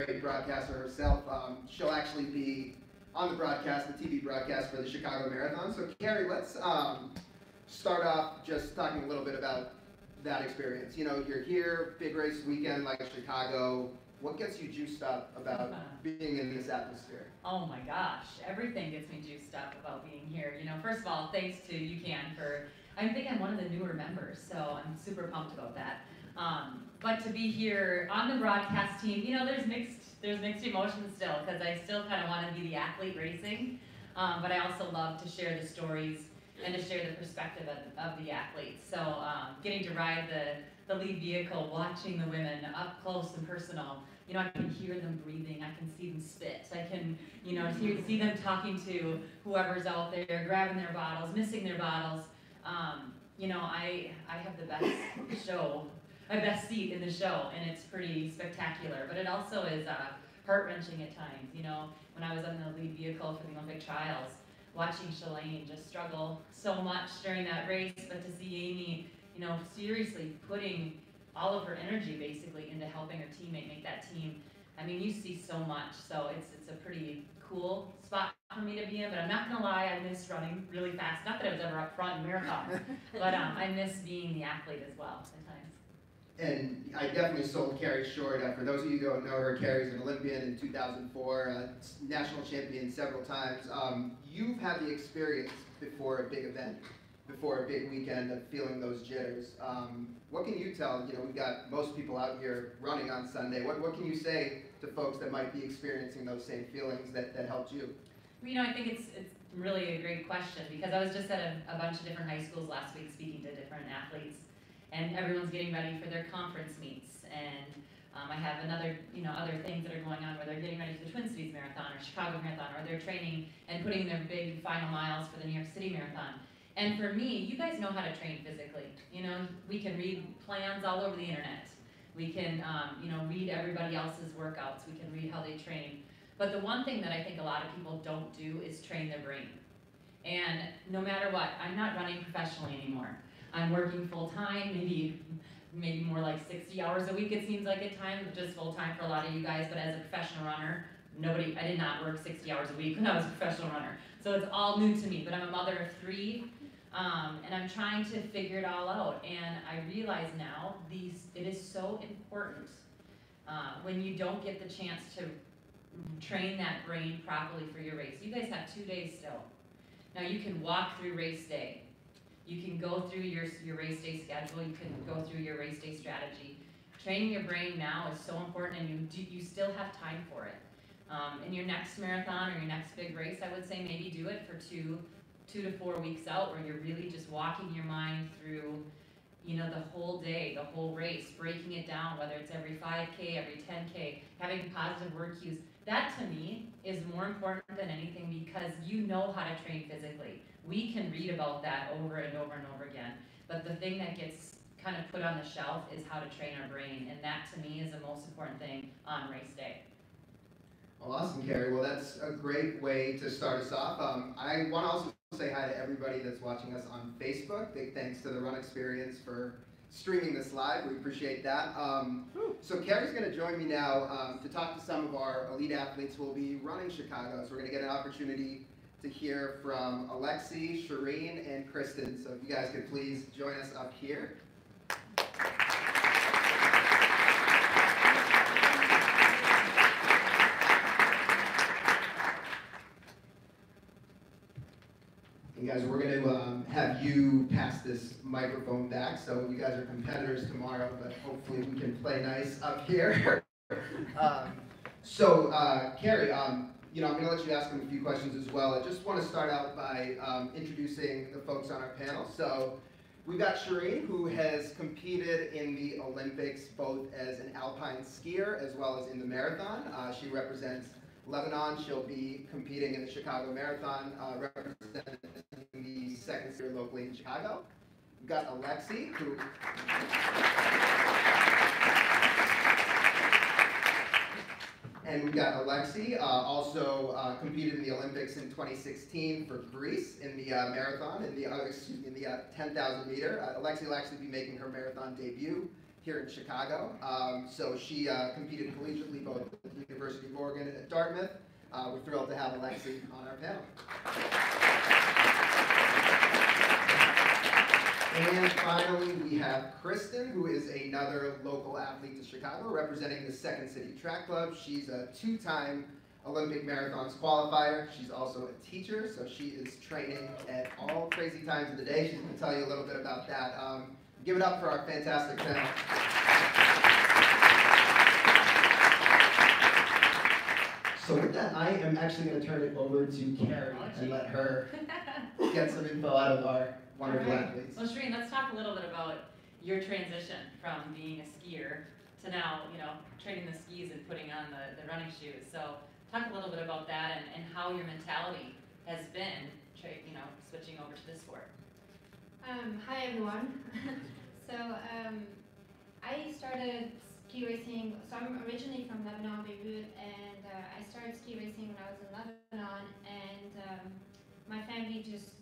great broadcaster herself. She'll actually be on the broadcast, the TV broadcast for the Chicago Marathon. So Carrie, let's start off just talking a little bit about that experience. You know, you're here, big race weekend like Chicago. What gets you juiced up about being in this atmosphere? Oh my gosh, everything gets me juiced up about being here. You know, first of all, thanks to UCAN for, I think I'm one of the newer members, so I'm super pumped about that. But to be here on the broadcast team, you know, there's mixed emotions still, because I still kind of want to be the athlete racing, but I also love to share the stories and to share the perspective of the athletes. So getting to ride the lead vehicle, watching the women up close and personal, you know, I can hear them breathing, I can see them spit, I can, you know, see them talking to whoever's out there, grabbing their bottles, missing their bottles. You know, I have the best show, my best seat in the show, and it's pretty spectacular, but it also is heart-wrenching at times. You know, when I was on the lead vehicle for the Olympic trials, watching Chirine just struggle so much during that race, but to see Amy, you know, seriously putting all of her energy basically into helping her teammate make that team. I mean, you see so much, so it's a pretty cool spot for me to be in, but I'm not gonna lie, I miss running really fast. Not that I was ever up front in marathons, but I miss being the athlete as well at times. And I definitely sold Carrie short. For those of you who don't know her, Carrie's an Olympian in 2004, national champion several times. You've had the experience before a big event, before a big weekend of feeling those jitters. What can you tell? You know, we've got most people out here running on Sunday. What can you say to folks that might be experiencing those same feelings that helped you? You know, I think it's really a great question, because I was just at a bunch of different high schools last week speaking to different athletes, and everyone's getting ready for their conference meets, and I have other things that are going on where they're getting ready for the Twin Cities Marathon or Chicago Marathon, or they're training and putting their big final miles for the New York City Marathon. And for me, you guys know how to train physically. You know, we can read plans all over the internet. We can, you know, read everybody else's workouts. We can read how they train. But the one thing that I think a lot of people don't do is train their brain. And no matter what, I'm not running professionally anymore. I'm working full time, maybe more like 60 hours a week it seems like at times, just full time for a lot of you guys. But as a professional runner, I did not work 60 hours a week when I was a professional runner. So it's all new to me. But I'm a mother of 3. And I'm trying to figure it all out, and I realize now it is so important when you don't get the chance to train that brain properly for your race. You guys have 2 days still. Now you can walk through race day. You can go through your race day schedule. You can go through your race day strategy. Training your brain now is so important, and you still have time for it. In your next marathon or your next big race, I would say maybe do it for 2 to 4 weeks out, where you're really just walking your mind through, you know, the whole day, the whole race, breaking it down, whether it's every 5K, every 10K, having positive word cues. That to me is more important than anything, because you know how to train physically. We can read about that over and over and over again, but the thing that gets kind of put on the shelf is how to train our brain, and that to me is the most important thing on race day. Well, awesome, Carrie. Well, that's a great way to start us off. I want to also say hi to everybody that's watching us on Facebook. Big thanks to the Run Experience for streaming this live. We appreciate that. So Carrie's going to join me now to talk to some of our elite athletes who will be running Chicago. So we're going to get an opportunity to hear from Alexi, Chirine, and Kristen. So if you guys could please join us up here. You guys, we're going to have you pass this microphone back, so you guys are competitors tomorrow, but hopefully we can play nice up here. Carrie, you know, I'm going to let you ask them a few questions as well. I just want to start out by introducing the folks on our panel. So we've got Chirine, who has competed in the Olympics both as an alpine skier as well as in the marathon. She represents Lebanon. She'll be competing in the Chicago Marathon, representing the second year locally in Chicago. We've got Alexi, who also competed in the Olympics in 2016 for Greece in the marathon, in the 10,000 meter. Alexi will actually be making her marathon debut here in Chicago. So she competed collegiately both at the University of Oregon and at Dartmouth. We're thrilled to have Alexi on our panel. And finally, we have Kristen, who is another local athlete to Chicago, representing the Second City Track Club. She's a two-time Olympic marathons qualifier. She's also a teacher, so she is training at all crazy times of the day. She's going to tell you a little bit about that. Give it up for our fantastic panel. So with that, I am actually going to turn it over to Carrie and let her get some info out of our wonderful athletes. Well, Chirine, let's talk a little bit about your transition from being a skier to now, training the skis and putting on the running shoes. So talk a little bit about that and how your mentality has been, switching over to this sport. Hi everyone. So I started ski racing. So I'm originally from Lebanon, Beirut, and I started ski racing when I was in Lebanon. And my family just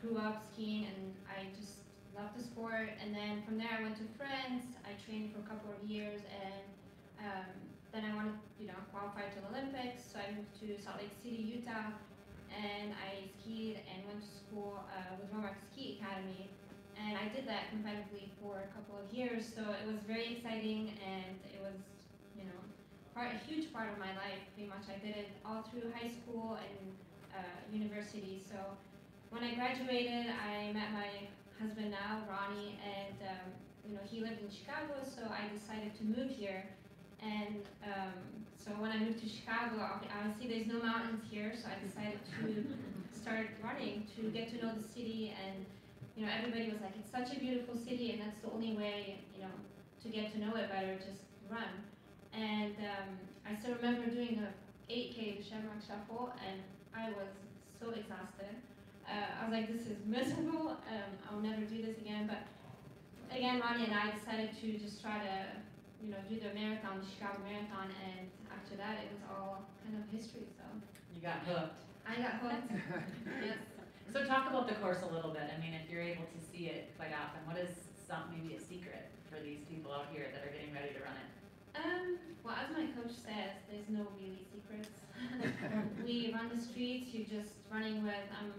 grew up skiing, and I just loved the sport. And then from there, I went to France. I trained for a couple of years, and then I wanted, qualify to the Olympics. So I moved to Salt Lake City, Utah, and I skied and went to school with Romac Ski Academy. And I did that competitively for a couple of years, so it was very exciting, and it was, a huge part of my life. Pretty much, I did it all through high school and university. So when I graduated, I met my husband now, Ronnie, and he lived in Chicago, so I decided to move here. And so when I moved to Chicago, obviously there's no mountains here, so I decided to start running to get to know the city. And everybody was like, it's such a beautiful city, and that's the only way, to get to know it better, just run. And I still remember doing a 8K Shamrock Shuffle, and I was so exhausted. I was like, this is miserable, I'll never do this again. But again, Ronnie and I decided to just try to, do the marathon, the Chicago Marathon, and after that, it was all kind of history, so. You got hooked. I got hooked, yes. So talk about the course a little bit. I mean, if you're able to see it quite often, what is maybe a secret for these people out here that are getting ready to run it? Well, as my coach says, there's no really secrets. We run the streets, you're just running with, I'm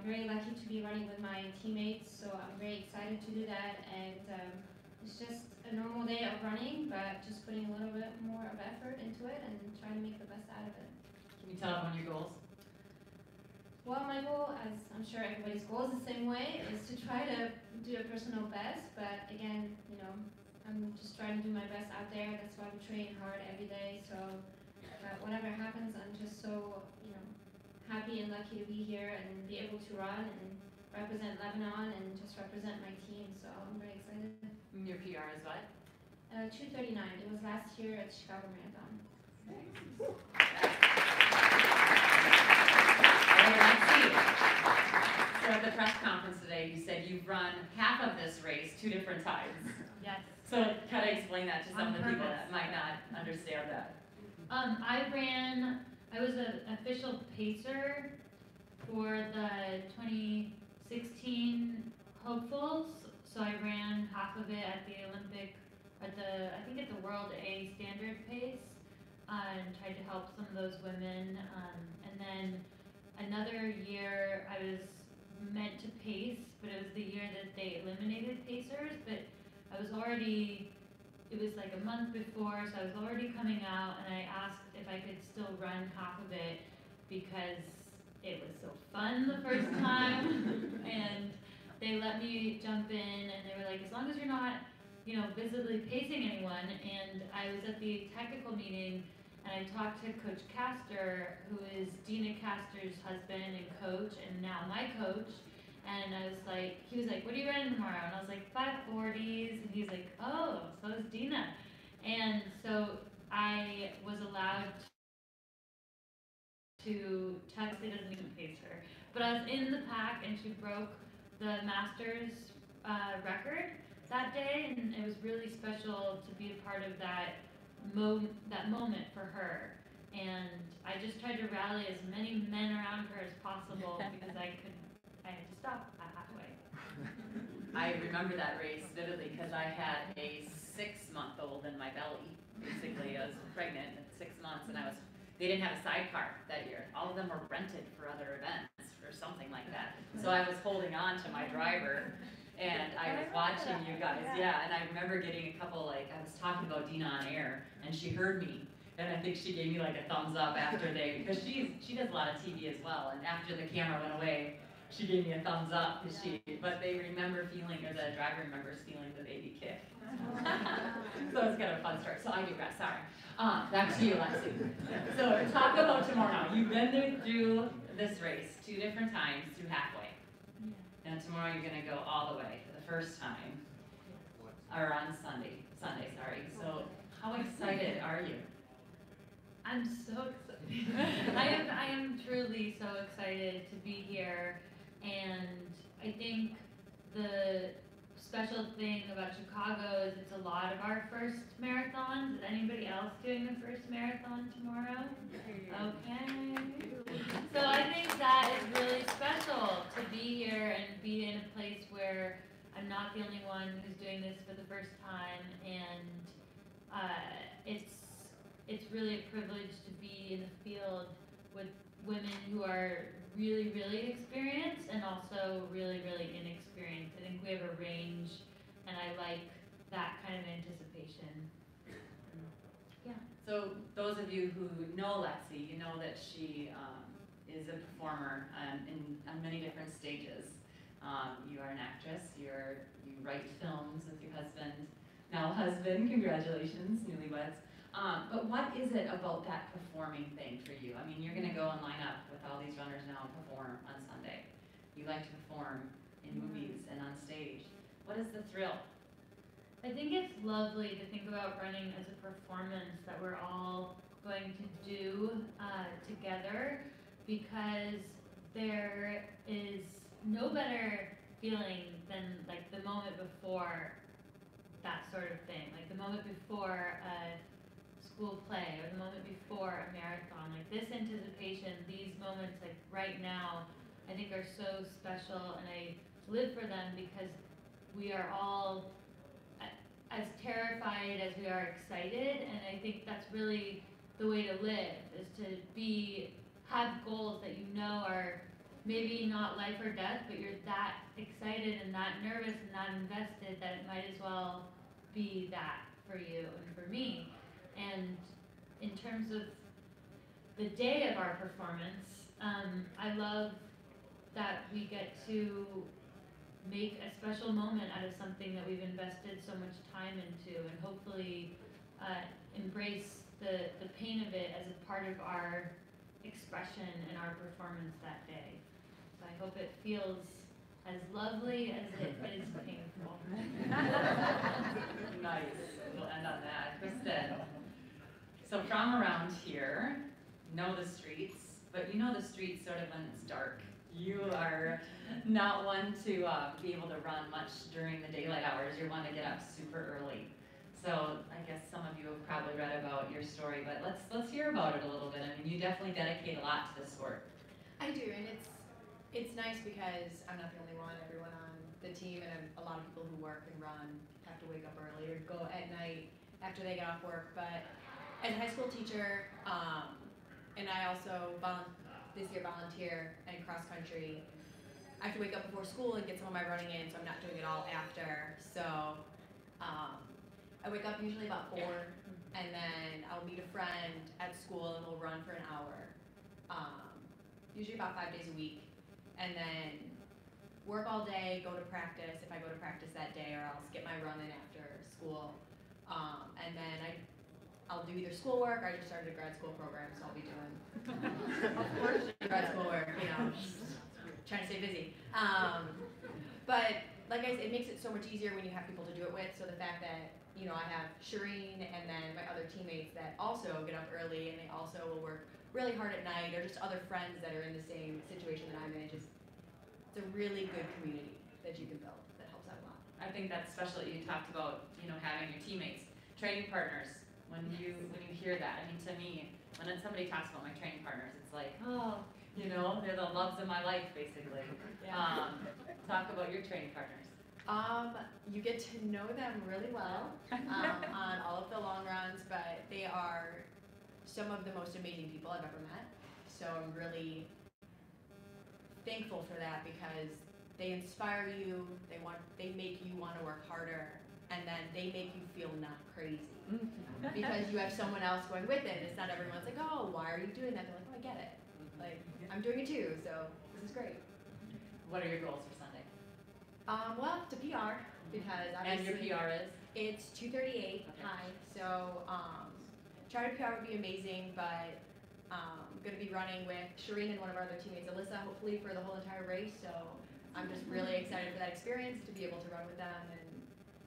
very lucky to be running with my teammates, so I'm very excited to do that. And it's just a normal day of running, but just putting a little bit more of effort into it and trying to make the best out of it. Can you tell everyone your goals? Well, my goal, as I'm sure everybody's goal is the same way, is to try to do a personal best. But again, I'm just trying to do my best out there. That's why we train hard every day. So whatever happens, I'm just so, happy and lucky to be here and be able to run and represent Lebanon and just represent my team. So I'm very excited. Your PR is what? 2:39. It was last year at Chicago Marathon. So at the press conference today, you said you've run half of this race 2 different times. Yes. So kind of explain that to some of the people that might not understand that. I was an official pacer for the 2016 hopefuls. So I ran half of it at the Olympic, I think at the World A standard pace, and tried to help some of those women. And then another year I was meant to pace, but it was the year that they eliminated pacers. But it was like a month before, so I was already coming out, and I asked if I could still run half of it because it was so fun the first time. And they let me jump in, and they were like, as long as you're not, visibly pacing anyone. And I was at the technical meeting, and I talked to Coach Castor, who is Dina Castor's husband and coach, and now my coach. And he was like, what are you running tomorrow? And I was like, 540s. And he's like, oh, so is Dina. And so I was allowed to text, it doesn't even pace her. But I was in the pack, and she broke the Masters record that day, and it was really special to be a part of that moment for her. And I just tried to rally as many men around her as possible because I had to stop halfway. I remember that race vividly because I had a 6-month-old in my belly. Basically, I was pregnant at 6 months, and they didn't have a sidecar that year. All of them were rented for other events or something like that. So I was holding on to my driver, and I was watching you guys. Yeah, and I remember getting a couple, I was talking about Dina on air, and she heard me. And I think she gave me like a thumbs up after because she does a lot of TV as well. And after the camera went away, she gave me a thumbs up but they remember feeling, or the driver remembers feeling the baby kick. So it's kind of a fun story. So I digress, sorry. Back to you, Alexi. So talk about tomorrow now. You've been through this race 2 different times through halfway. And tomorrow you're gonna go all the way for the first time. Or on Sunday, sorry. So how excited are you? I'm so excited. I am truly so excited to be here, and I think the special thing about Chicago is it's a lot of our first marathons. Is anybody else doing the first marathon tomorrow? Okay. So I think that is really special to be here and be in a place where I'm not the only one who's doing this for the first time, and it's really a privilege to be in the field with women who are really, really experienced and also really, really inexperienced. I think we have a range, and I like that kind of anticipation. Yeah. So those of you who know Alexi, you know that she is a performer on many different stages. You are an actress, you write films with your husband, congratulations, newlyweds. But what is it about that performing thing for you? I mean, you're going to go and line up with all these runners now and perform on Sunday. You like to perform in movies and on stage. What is the thrill? I think it's lovely to think about running as a performance that we're all going to do together, because there is no better feeling than like the moment before that sort of thing, like the moment before a school play or the moment before a marathon. Like this anticipation, these moments like right now, I think are so special, and I live for them because we are all as terrified as we are excited, and I think that's really the way to live, is to have goals that you know are maybe not life or death, but you're that excited and that nervous and that invested that it might as well be that for you and for me. And in terms of the day of our performance, I love that we get to make a special moment out of something that we've invested so much time into, and hopefully embrace the pain of it as a part of our expression and our performance that day. So I hope it feels as lovely as it is painful. Nice. We'll end on that. Kristen. So from around here, know the streets, but you know the streets sort of when it's dark. You are not one to be able to run much during the daylight hours. You're one to get up super early. So I guess some of you have probably read about your story, but let's hear about it a little bit. I mean, you definitely dedicate a lot to this sport. I do, and it's nice because I'm not the only one. Everyone on the team and a lot of people who work and run have to wake up early or go at night after they get off work. But as a high school teacher, and I also this year volunteer and cross country, I have to wake up before school and get some of my running in, so I'm not doing it all after. So I wake up usually about 4, and then I'll meet a friend at school and we'll run for an hour, usually about 5 days a week, and then work all day, go to practice if I go to practice that day, or I'll skip my run in after school, and then I'll do either schoolwork, or I just started a grad school program, so I'll be doing of course grad school work, you know, trying to stay busy. But like I said, it makes it so much easier when you have people to do it with. So the fact that, you know, I have Chirine and then my other teammates that also get up early and they also will work really hard at night, or just other friends that are in the same situation that I'm in. It's a really good community that you can build that helps out a lot. I think that's special that you talked about, you know, having your teammates, training partners. When you hear that, I mean, to me, when somebody talks about my training partners, it's like, oh, you know, they're the loves of my life, basically. Yeah. Talk about your training partners. You get to know them really well on all of the long runs, but they are some of the most amazing people I've ever met. So I'm really thankful for that because they inspire you, they make you want to work harder, and then they make you feel not crazy. Because you have someone else going with it. It's not everyone's like, oh, why are you doing that? They're like, oh, I get it. Like, I'm doing it too, so this is great. What are your goals for Sunday? Well, to PR, because obviously. And your PR is? It's 2:38 high, so try to PR would be amazing, but I'm going to be running with Chirine and one of our other teammates, Alyssa, hopefully for the whole entire race, so I'm just really excited for that experience, to be able to run with them and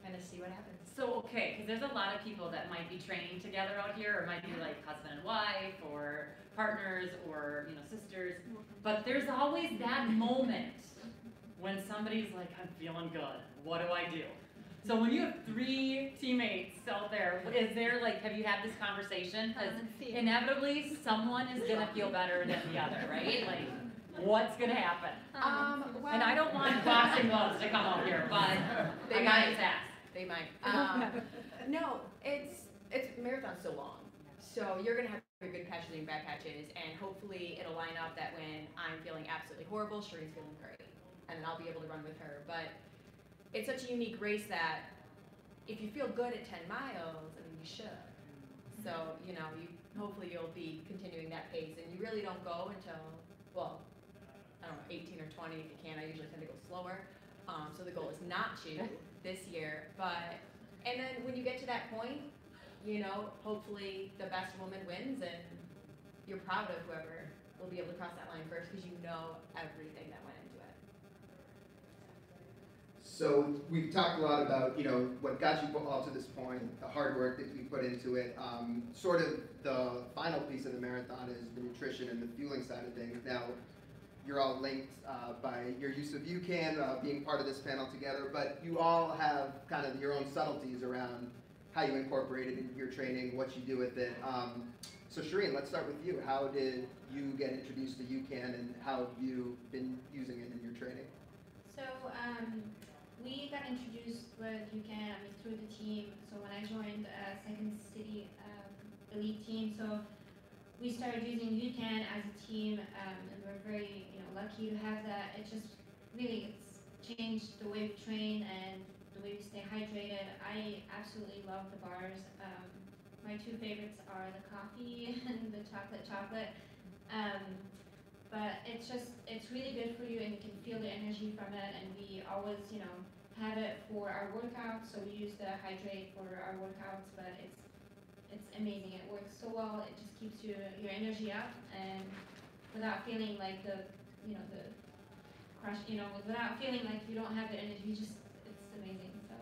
kind of see what happens. So, okay, because there's a lot of people that might be training together out here, or might be like husband and wife, or partners, or, you know, sisters, but there's always that moment when somebody's like, I'm feeling good, what do I do? So when you have 3 teammates out there, is there like, have you had this conversation? Because inevitably someone is gonna feel better than the other, right? Like, what's gonna happen? Well, And I don't want boxing gloves to come out here, but They I might. gotta ask. They might. No, it's marathon's so long, so you're gonna have good patches and bad patches, and hopefully it'll line up that when I'm feeling absolutely horrible, Chirine's feeling great, and then I'll be able to run with her. But it's such a unique race that if you feel good at 10 miles, I mean, you should. So, you know, hopefully you'll be continuing that pace, and you really don't go until, well, I don't know, 18 or 20 if you can. I usually tend to go slower. So the goal is not to this year, and then when you get to that point, you know, hopefully the best woman wins, and you're proud of whoever will be able to cross that line first because you know everything that went into it. So we've talked a lot about, you know, what got you all to this point, the hard work that you put into it. Sort of the final piece of the marathon is the nutrition and the fueling side of things. Now, you're all linked by your use of UCAN, being part of this panel together, but you all have kind of your own subtleties around how you incorporate it into your training, what you do with it. So Chirine, let's start with you. How did you get introduced to UCAN, and how have you been using it in your training? So we got introduced with UCAN through the team. So when I joined Second City elite team, so we started using UCAN as a team, and we're very lucky to have that. It just really it's changed the way we train and the way we stay hydrated. I absolutely love the bars. My 2 favorites are the coffee and the chocolate. But it's really good for you, and you can feel the energy from it. And we always, have it for our workouts. So we use the hydrate for our workouts, but it's amazing. It works so well. It just keeps your energy up, and without feeling like the crush, without feeling like you don't have the energy. It's amazing. So.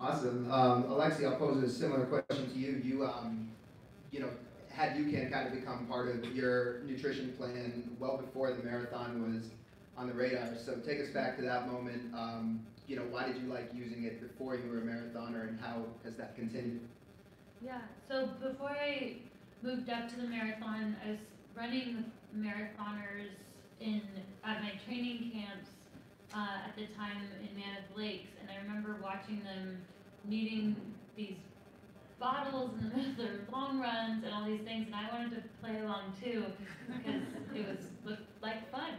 Awesome. Alexi, I'll pose a similar question to you. You, had UCAN kind of become part of your nutrition plan well before the marathon was on the radar. So take us back to that moment. Why did you like using it before you were a marathoner, and how has that continued? Yeah, so before I moved up to the marathon, I was running with marathoners at my training camps at the time in Mammoth Lakes, and I remember watching them needing these bottles in the middle of their long runs and all these things, and I wanted to play along too because it looked like fun.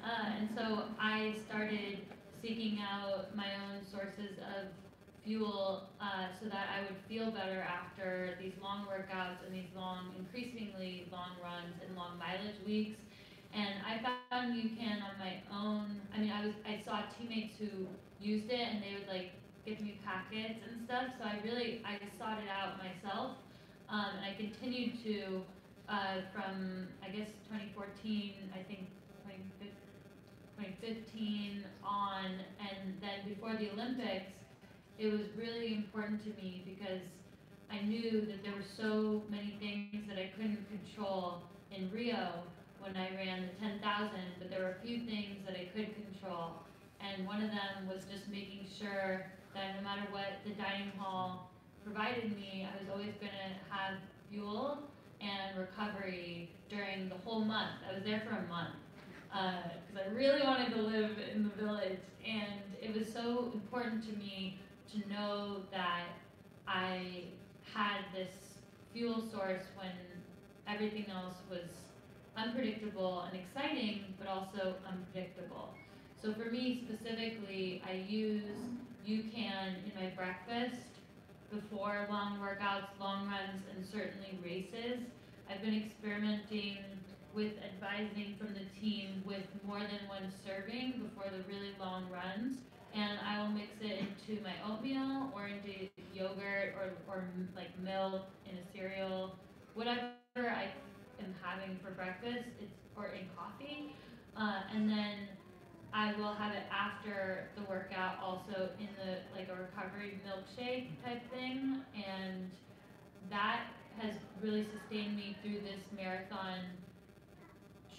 And so I started seeking out my own sources of fuel so that I would feel better after these long workouts and these increasingly long runs and long mileage weeks. And I found UCAN on my own. I mean, I saw teammates who used it, and they would give me packets and stuff. So I sought it out myself, and I continued to from 2014, I think 2015 on, and then before the Olympics, it was really important to me because I knew that there were so many things that I couldn't control in Rio when I ran the 10,000, but there were a few things that I could control, and one of them was just making sure that no matter what the dining hall provided me, I was always going to have fuel and recovery during the whole month. I was there for a month. because I really wanted to live in the village, and it was so important to me to know that I had this fuel source when everything else was unpredictable and exciting, but also unpredictable. So for me specifically, I use UCAN in my breakfast before long workouts, long runs, and certainly races. I've been experimenting with advising from the team with more than one serving before the really long runs, and I will mix it into my oatmeal or into yogurt or like milk in a cereal, whatever I am having for breakfast, or in coffee, and then I will have it after the workout also in the like a recovery milkshake type thing, and that has really sustained me through this marathon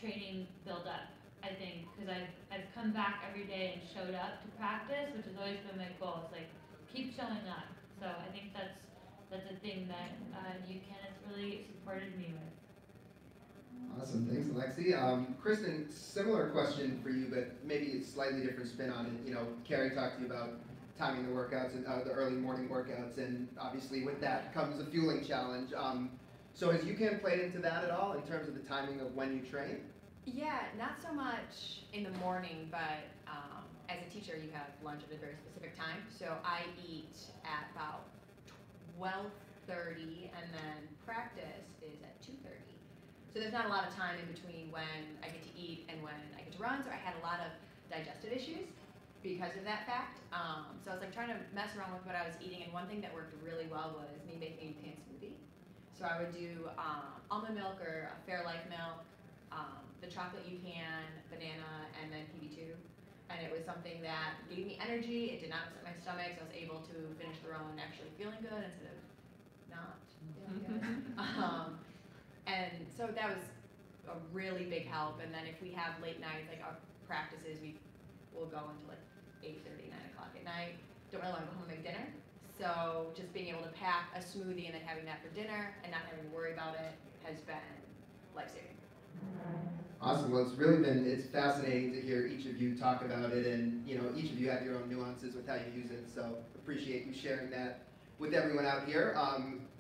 training build up, I think, because I've come back every day and showed up to practice, which has always been my goal. It's like keep showing up. So I think that's a thing that UCAN has really supported me with. Awesome, thanks, Alexi. Kristen, similar question for you, but maybe a slightly different spin on it. You know, Carrie talked to you about timing the workouts and the early morning workouts, and obviously with that comes a fueling challenge. So has UCAN played into that at all in terms of the timing of when you train? Yeah, not so much in the morning, but as a teacher, you have lunch at a very specific time. So I eat at about 12:30, and then practice is at 2:30. So there's not a lot of time in between when I get to eat and when I get to run. So I had a lot of digestive issues because of that fact. So I was like trying to mess around with what I was eating, and one thing that worked really well was me making a pan smoothie. So I would do almond milk or a Fairlife milk, the chocolate UCAN, banana, and then PB2. And it was something that gave me energy. It did not upset my stomach, so I was able to finish the run actually feeling good instead of not feeling good. And so that was a really big help. And then if we have late nights, like our practices, we will go until like 8:30, 9 o'clock at night. Don't really want to go home and make dinner. So just being able to pack a smoothie and then having that for dinner and not having to worry about it has been life-saving. Awesome. Well, it's fascinating to hear each of you talk about it, and you know, each of you have your own nuances with how you use it. So appreciate you sharing that with everyone out here.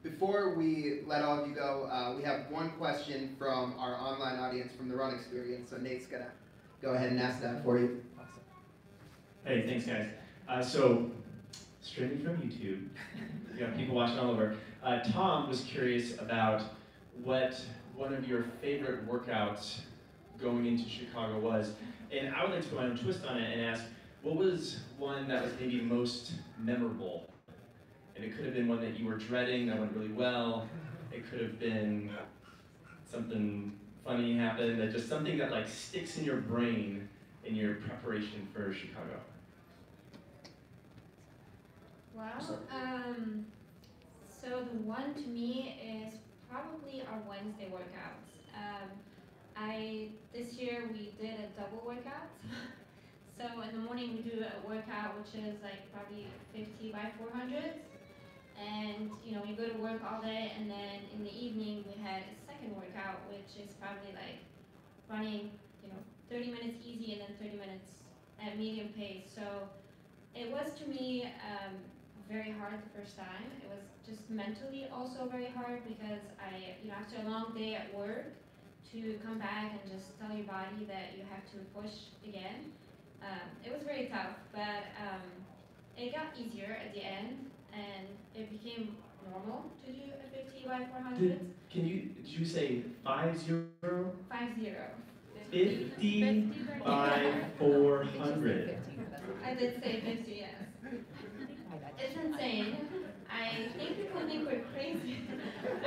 Before we let all of you go, we have one question from our online audience from the Run Experience. So Nate's gonna go ahead and ask that for you. Awesome. Hey, thanks guys. So streaming from YouTube, you got people watching all over. Tom was curious about what one of your favorite workouts going into Chicago was, and I would like to put my own twist on it and ask, what was one that was maybe most memorable? And it could have been one that you were dreading that went really well. It could have been something funny happened, that just something that like sticks in your brain in your preparation for Chicago. Well, so the one to me is probably our Wednesday workouts. This year we did a double workout. So in the morning we do a workout which is like probably 50 by 400s, and you know we go to work all day, and then in the evening we had a second workout which is probably like running, you know, 30 minutes easy and then 30 minutes at medium pace. So it was to me very hard the first time. It was just mentally also very hard because after a long day at work, to come back and just tell your body that you have to push again. It was very tough, but it got easier at the end, and it became normal to do a 50 by 400. Did you say 50? 50. 50 by 400. I did say 50, yes. It's insane. I think people think we're crazy.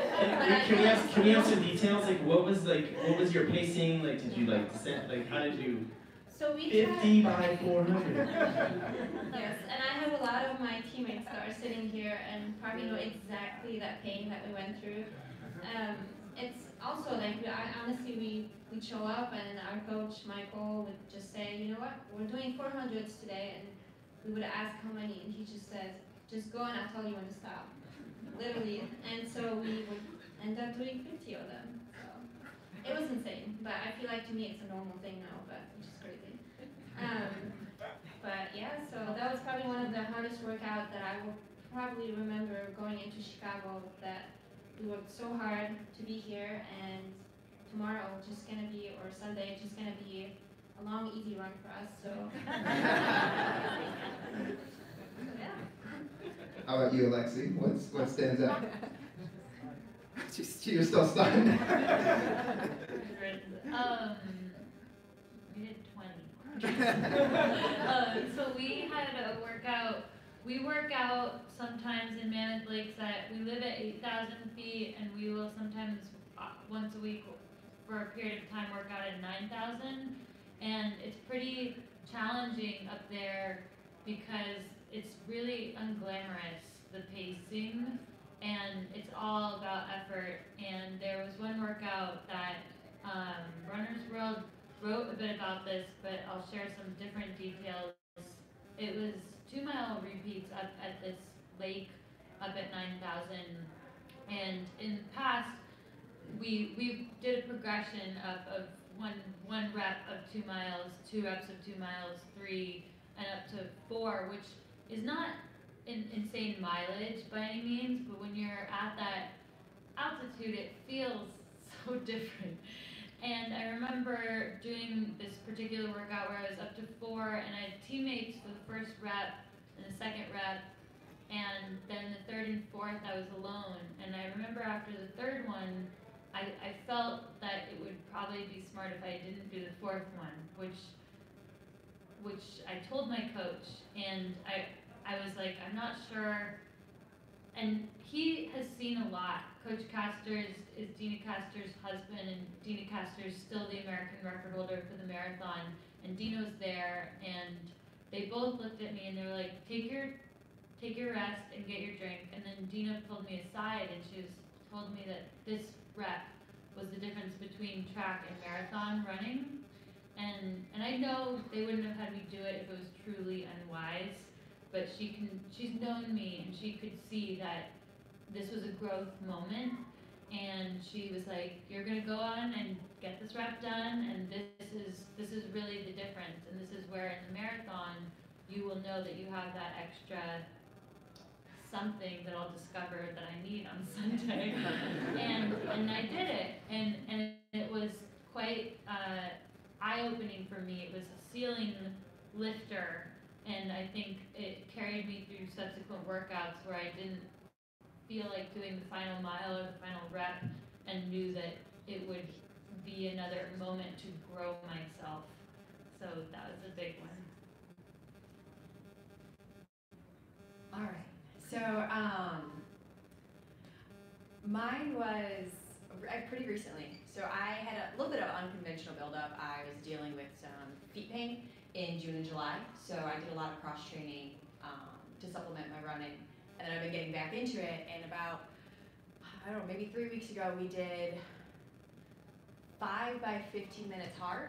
Can we have some details? Like what was your pacing? Like did you how did you? So we 50 by 400. Yes, and I have a lot of my teammates that are sitting here and probably know exactly that pain that we went through. It's also like honestly we'd show up and our coach Michael would just say, you know what, we're doing 400s today, and we would ask how many, and he just says, just go and I'll tell you when to stop. Literally. And so we would end up doing 50 of them. So it was insane. but I feel like to me it's a normal thing now, but which is crazy. But yeah, so that was probably one of the hardest workouts that I will probably remember going into Chicago, that we worked so hard to be here, and tomorrow just gonna be, or Sunday, just gonna be a long, easy run for us, so. Yeah. How about you, Alexi? What stands out? You're still stunned. We did 20. So we had a workout. We work out sometimes in Mammoth Lakes that we live at 8,000 feet, and we will sometimes once a week for a period of time work out at 9,000. And it's pretty challenging up there because it's really unglamorous, the pacing, and it's all about effort. And there was one workout that Runner's World wrote a bit about this, but I'll share some different details. It was 2-mile repeats up at this lake up at 9,000, and in the past we did a progression of one rep of 2 miles, 2 reps of 2 miles, 3, and up to 4, which is not insane mileage by any means, but when you're at that altitude, it feels so different. And I remember doing this particular workout where I was up to 4, and I had teammates for the first rep and the second rep, and then the third and fourth I was alone. And I remember after the third one, I felt that it would probably be smart if I didn't do the fourth one, which I told my coach, and I was like, I'm not sure. And he has seen a lot. Coach Castor is Dina Castor's husband, and Dina Castor is still the American record holder for the marathon. And Dina was there, and they both looked at me and they were like, take your rest and get your drink. And then Dina pulled me aside and she told me that this rep was the difference between track and marathon running. And I know they wouldn't have had me do it if it was truly unwise, but she's known me and she could see that this was a growth moment, and she was like, you're gonna go on and get this rep done, and this is really the difference, and this is where in the marathon you will know that you have that extra something that I'll discover that I need on Sunday. and I did it, and it was quite eye-opening for me. It was a ceiling lifter, and I think it carried me through subsequent workouts where I didn't feel like doing the final mile or the final rep, and knew that it would be another moment to grow myself. So that was a big one. All right. So mine was pretty recently. So I had a little bit of unconventional buildup. I was dealing with some feet pain in June and July. So I did a lot of cross training to supplement my running. And then I've been getting back into it, and about, I don't know, maybe 3 weeks ago we did 5 by 15 minutes hard,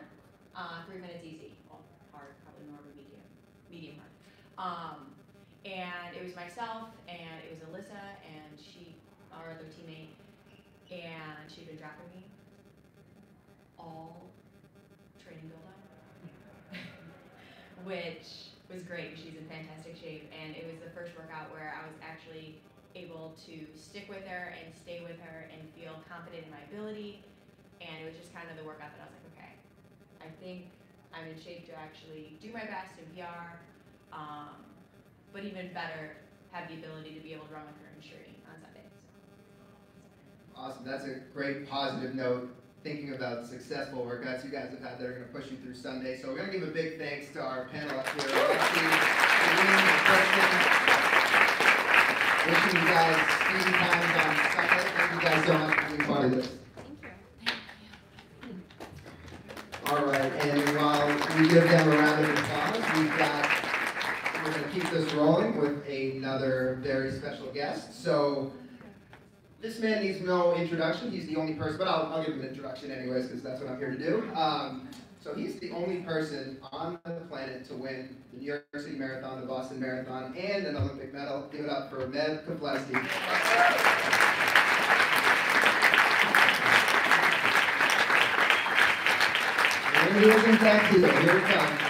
3 minutes easy. Well, hard, probably more of a medium hard. And it was myself, and it was Alyssa, and our other teammate, and she'd been dropping me all training build-up, which was great. She's in fantastic shape, and it was the first workout where I was actually able to stick with her and stay with her and feel confident in my ability. And it was just kind of the workout that I was like, okay, I think I'm in shape to actually do my best in PR, but even better, have the ability to be able to run with her in Chirine on Sunday. So. Awesome. That's a great positive note. Thinking about successful workouts you guys have had that are going to push you through Sunday. So we're going to give a big thanks to our panel up here. Alexi, Chirine, and Kristen. Wishing you guys easy times on Sunday. Thank you guys so much for being part of this. Thank you. All right, and while we give them a round of applause, we're going to keep this rolling with another very special guest. So this man needs no introduction. He's the only person, but I'll give him an introduction anyways, because that's what I'm here to do. So he's the only person on the planet to win the New York City Marathon, the Boston Marathon, and an Olympic medal. Give it up for Meb Keflezighi. heels and back heel. Here it comes.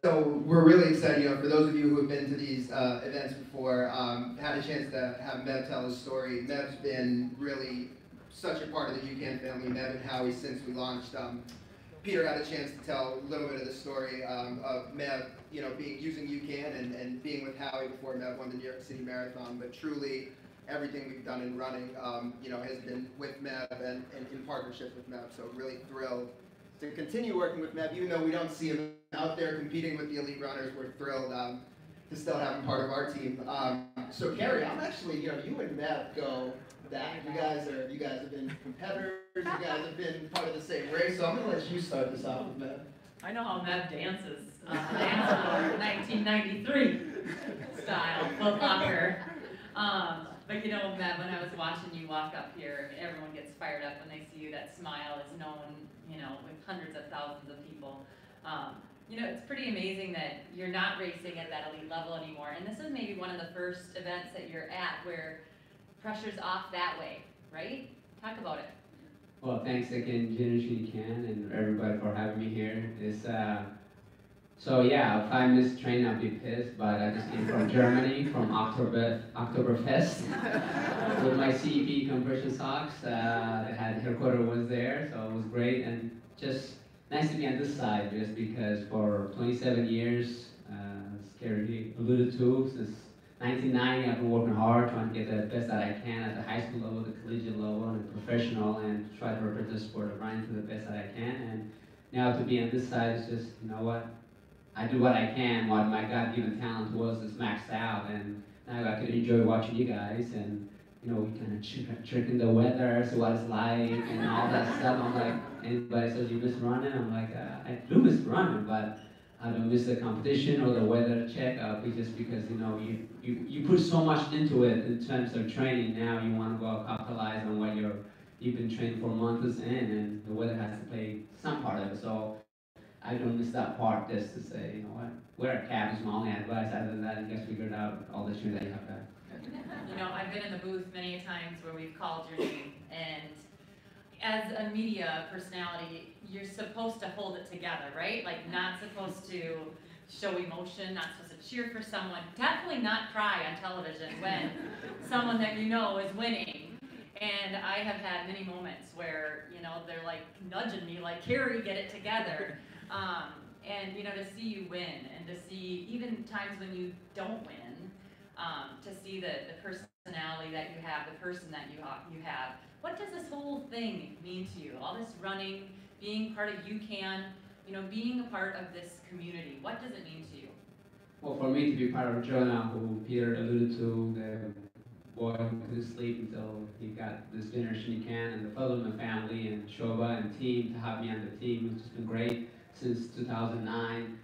So we're really excited, for those of you who have been to these events before, had a chance to have Meb tell his story. Meb's been really such a part of the UCAN family, Meb and Howie, since we launched. Peter had a chance to tell a little bit of the story of Meb, using UCAN and being with Howie before Meb won the New York City Marathon. But truly, everything we've done in running, has been with Meb and in partnership with Meb. So really thrilled to continue working with Meb, even though we don't see him out there competing with the elite runners. We're thrilled to still have him part of our team. So Carrie, I'm actually, you and Meb go back. You guys have been competitors. You guys have been part of the same race. So I'm gonna let you start this off with Meb. I know how Meb dances. Dance for 1993 style Foot Locker. But Meb, when I was watching you walk up here, everyone gets fired up when they see you. That smile is known, with hundreds of thousands of people. It's pretty amazing that you're not racing at that elite level anymore. And this is maybe one of the first events that you're at where pressure's off that way, right? Talk about it. Well, thanks again, Generation UCAN, and everybody for having me here. So yeah, if I miss training, I'll be pissed, but I just came from Germany, from Oktoberfest, with my CEP compression socks. They had headquarters was there, so it was great, and just nice to be on this side, just because for 27 years, as Carrie alluded to, since 1990, I've been working hard, trying to get the best that I can at the high school level, the collegiate level, and the professional, and try to represent the sport of running to the best that I can. And now to be on this side is just, I do what I can, what my God-given talent was is maxed out, and now I could enjoy watching you guys, and we kind of tricking the weather, so what it's like, and all that stuff. I'm like, anybody says you miss running, I'm like, I do miss running, but I don't miss the competition or the weather checkup. It's just because you put so much into it in terms of training. Now you want to go capitalize on what you've been training for months in, and the weather has to play some part of it. So I don't miss that part, just to say, wear a cap is my only advice. Other than that, you guys figured out all the shit that you have to. I've been in the booth many times where we've called your name, and as a media personality, you're supposed to hold it together, right? Like, not supposed to show emotion, not supposed to cheer for someone, definitely not cry on television when someone that is winning. And I have had many moments where, they're like nudging me, like, Carrie, get it together. And, to see you win, and to see even times when you don't win, to see the personality that you have, the person that you have. What does this whole thing mean to you? All this running, being part of UCAN, being a part of this community. What does it mean to you? Well, for me to be part of Jonah, who Peter alluded to, the boy who couldn't sleep until he got this Generation UCAN, and the Featherman family, and Shoba and team, to have me on the team, which has been great since 2009.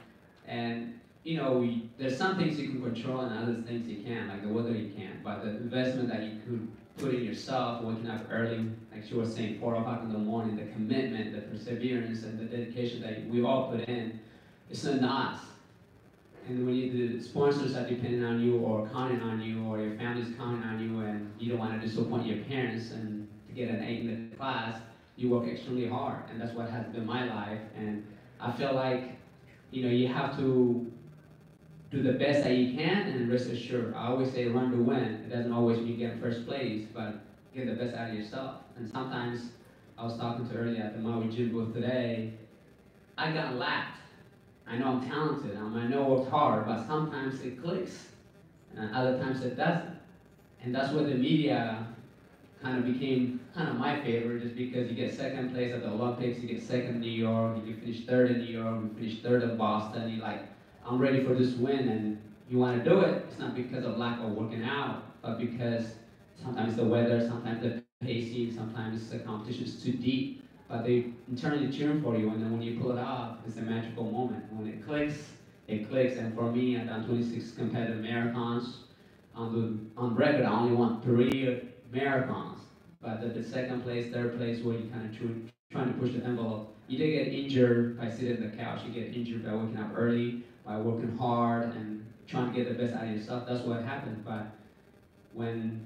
And there's some things you can control and other things you can't, like the weather you can't. But the investment that you could put in yourself, waking up early, like she was saying, 4 o'clock in the morning, the commitment, the perseverance, and the dedication that we all put in, it's not us. And when the sponsors are depending on you or counting on you, or your family's counting on you, and you don't want to disappoint your parents and to get an 8 in the class, you work extremely hard. And that's what has been my life. And I feel like, you have to do the best that you can, and rest assured, I always say run to win. It doesn't always mean you get first place, but get the best out of yourself. And sometimes, I was talking to earlier at the Maui gym booth today, I got lapped. I know I'm talented, I know I worked hard, but sometimes it clicks, and other times it doesn't. And that's where the media kind of became my favorite, just because you get second place at the Olympics, you get second in New York, you finish third in New York, you finish third in Boston, you're like, I'm ready for this win, and you want to do it. It's not because of lack of working out, but because sometimes the weather, sometimes the pacing, sometimes the competition is too deep, but they internally cheering for you, and then when you pull it off, it's a magical moment. When it clicks, and for me, I've done 26 competitive marathons. On record, I only won 3 marathons, but the second place, third place, where you kind of trying to push the envelope. You didn't get injured by sitting on the couch, you get injured by waking up early, by working hard and trying to get the best out of yourself. That's what happens. But when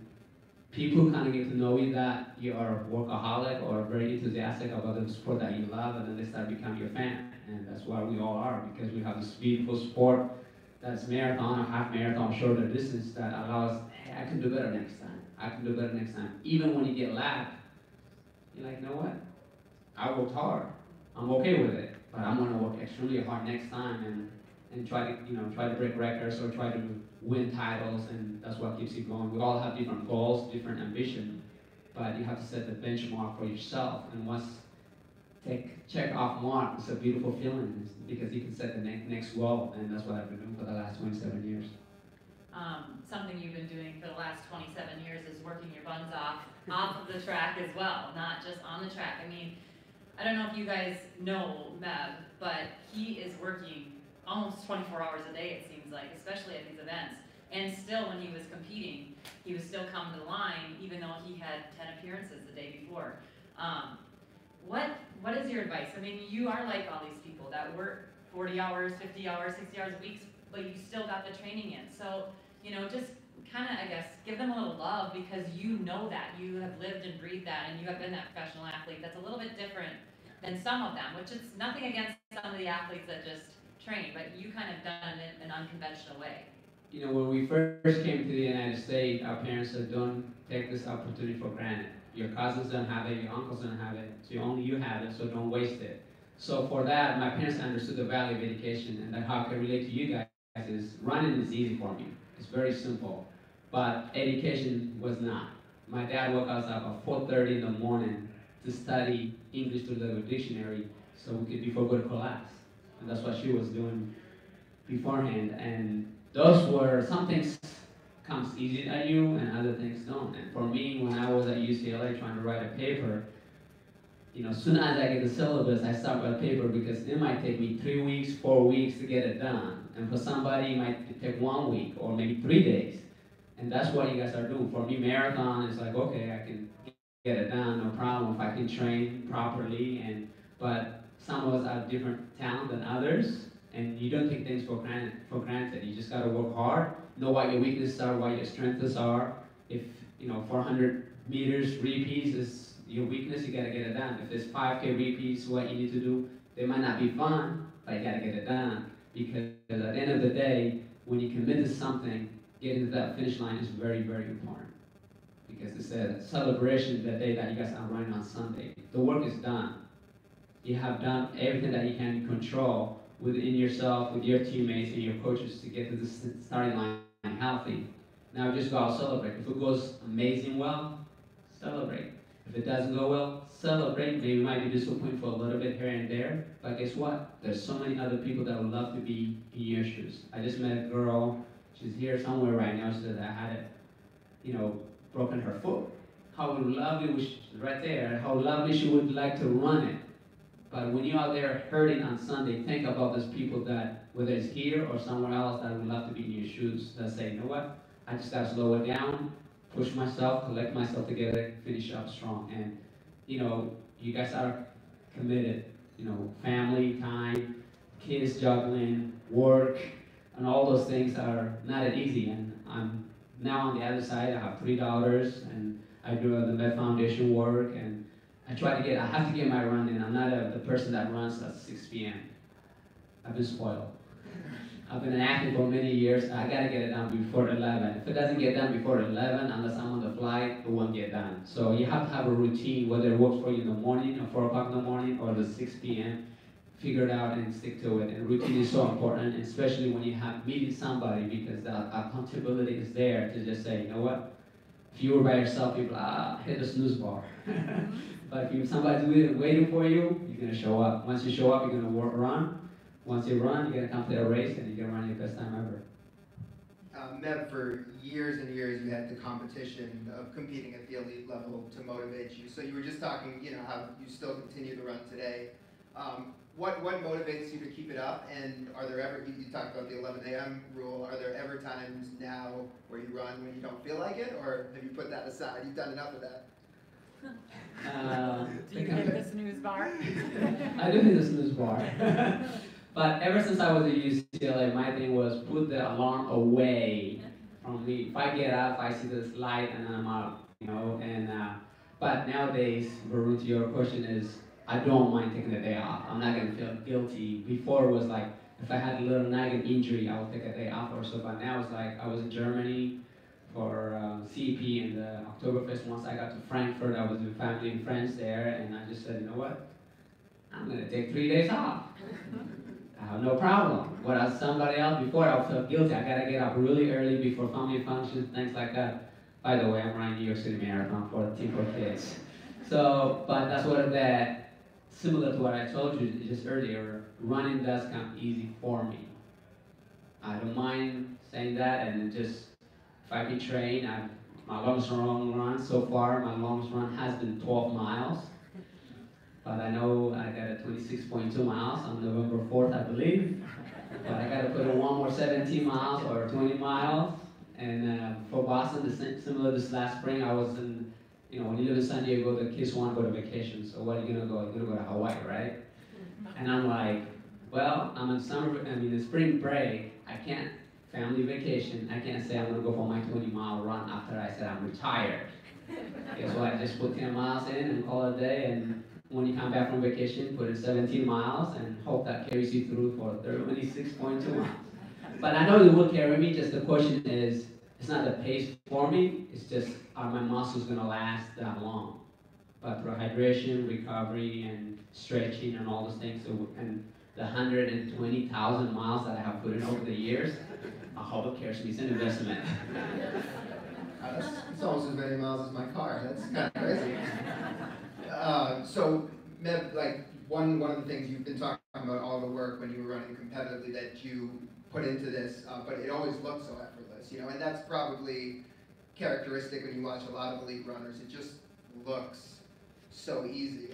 people kind of get to know you that you are a workaholic or very enthusiastic about the sport that you love, and then they start becoming your fan. And that's what we all are, because we have this beautiful sport that's marathon or half marathon, shorter distance, that allows, hey, I can do better next time. I can do better next time. Even when you get lapped, you're like, you know what? I worked hard. I'm okay with it, but I'm gonna work extremely hard next time and try to break records or try to win titles, and that's what keeps you going. We all have different goals, different ambition, but you have to set the benchmark for yourself. And once check off mark, it's a beautiful feeling because you can set the next goal, and that's what I've been doing for the last 27 years. Something you've been doing for the last 27 years is working your buns off of the track as well, not just on the track. I mean, I don't know if you guys know Meb, but he is working almost 24 hours a day, it seems like, especially at these events. And still, when he was competing, he was still coming to the line, even though he had 10 appearances the day before. What is your advice? I mean, you are like all these people that work 40 hours, 50 hours, 60 hours a week, but you still got the training in. So, you know, just kind of, I guess, give them a little love, because you know that. You have lived and breathed that, and you have been that professional athlete that's a little bit different than some of them, which is nothing against some of the athletes that just train, but you kind of done it in an unconventional way. You know, when we first came to the United States, our parents said, don't take this opportunity for granted. Your cousins don't have it, your uncles don't have it, so only you have it, so don't waste it. So for that, my parents understood the value of education, and that how I can relate to you guys is running is easy for me. It's very simple, but education was not. My dad woke us up at 4:30 in the morning to study English through the dictionary so we could before go to class. And that's what she was doing beforehand. And those were, some things comes easy at you and other things don't. And for me, when I was at UCLA trying to write a paper, you know, as soon as I get the syllabus, I start with a paper, because it might take me 3 weeks, 4 weeks to get it done. And for somebody, it might take 1 week or maybe 3 days. And that's what you guys are doing. For me, marathon is like, okay, I can get it done, no problem, if I can train properly. But some of us have different talent than others, and you don't take things for granted. You just gotta work hard, know what your weaknesses are, what your strengths are. If, you know, 400 meters repeats is your weakness, you gotta get it done. If there's 5K repeats, what you need to do, they might not be fun, but you gotta get it done. Because at the end of the day, when you commit to something, getting to that finish line is very, very important. Because it's a celebration the day that you guys are running on Sunday. The work is done. You have done everything that you can control within yourself, with your teammates and your coaches to get to the starting line healthy. Now just go out, celebrate. If it goes amazing well, celebrate. If it doesn't go well, celebrate. Maybe you might be disappointed for a little bit here and there, but guess what? There's so many other people that would love to be in your shoes. I just met a girl, she's here somewhere right now, she said I had it, you know, broken her foot. How lovely, right there, how lovely she would like to run it. But when you're out there hurting on Sunday, think about those people that, whether it's here or somewhere else, that would love to be in your shoes, that say, you know what, I just gotta slow it down, push myself, collect myself together, finish up strong. And, you know, you guys are committed, you know, family, time, kids juggling, work, and all those things are not as easy. And I'm now on the other side, I have 3 daughters, and I do the Meb Foundation work, and I have to get my run in. I'm not the person that runs at 6 p.m. I've been spoiled. I've been an athlete for many years. I gotta get it done before 11. If it doesn't get done before 11, unless I'm on the flight, it won't get done. So you have to have a routine, whether it works for you in the morning, or 4 o'clock in the morning, or the 6 p.m. Figure it out and stick to it. And routine is so important, especially when you have meeting somebody, because the accountability is there to just say, you know what? If you were by yourself, you'd be like, hit the snooze bar. But if somebody's waiting for you, you're gonna show up. Once you show up, you're gonna run. Once you run, you're gonna complete a race, and you're gonna run your best time ever. Meb, for years and years, you had the competition of competing at the elite level to motivate you. So you were just talking, you know, how you still continue to run today. What motivates you to keep it up? And are there ever, you talked about the 11 a.m. rule, are there ever times now where you run when you don't feel like it, or have you put that aside? You've done enough of that. Do you hit the snooze bar? I do hit the snooze bar. But ever since I was at UCLA, my thing was put the alarm away from me. If I get up, I see this light and I'm out, you know. And but nowadays, Varun, to your question is, I don't mind taking the day off. I'm not gonna feel guilty. Before it was like, if I had a little nagging injury, I would take a day off or so. But now it's like, I was in Germany for CEP and the Oktoberfest. Once I got to Frankfurt, I was with family and friends there, and I just said, you know what? I'm gonna take 3 days off. I have no problem. Whereas somebody else before, I would feel guilty. I gotta get up really early before family functions, things like that. By the way, I'm running New York City Marathon for Team for Kids. So, but that's what that, similar to what I told you just earlier, running does come easy for me. I don't mind saying that, and just, if I can train, my longest run so far, my longest run has been 12 miles. But I know I got a 26.2 miles on November 4th, I believe. But I got to put in one more 17 miles or 20 miles. And for Boston, similar this last spring, I was in, you know, when you live in San Diego, the kids want to go to vacation. So what are you going to go? You're going to go to Hawaii, right? And I'm like, well, I'm in the spring break. I can't, family vacation. I can't say I'm going to go for my 20-mile run after I said I'm retired. Guess what? I just put 10 miles in and call it a day. And when you come back from vacation, put in 17 miles and hope that carries you through for 26.2 miles. But I know it will carry me, just the question is, it's not the pace for me, it's just, are my muscles gonna last that long? But through hydration, recovery, and stretching, and all those things, and the 120,000 miles that I have put in over the years, I hope it carries me. It's an investment. It's almost as many miles as my car. That's kind of crazy. So, Meb, like one of the things you've been talking about, all the work when you were running competitively that you put into this, but it always looked so effortless, you know, and that's probably characteristic when you watch a lot of elite runners. It just looks so easy.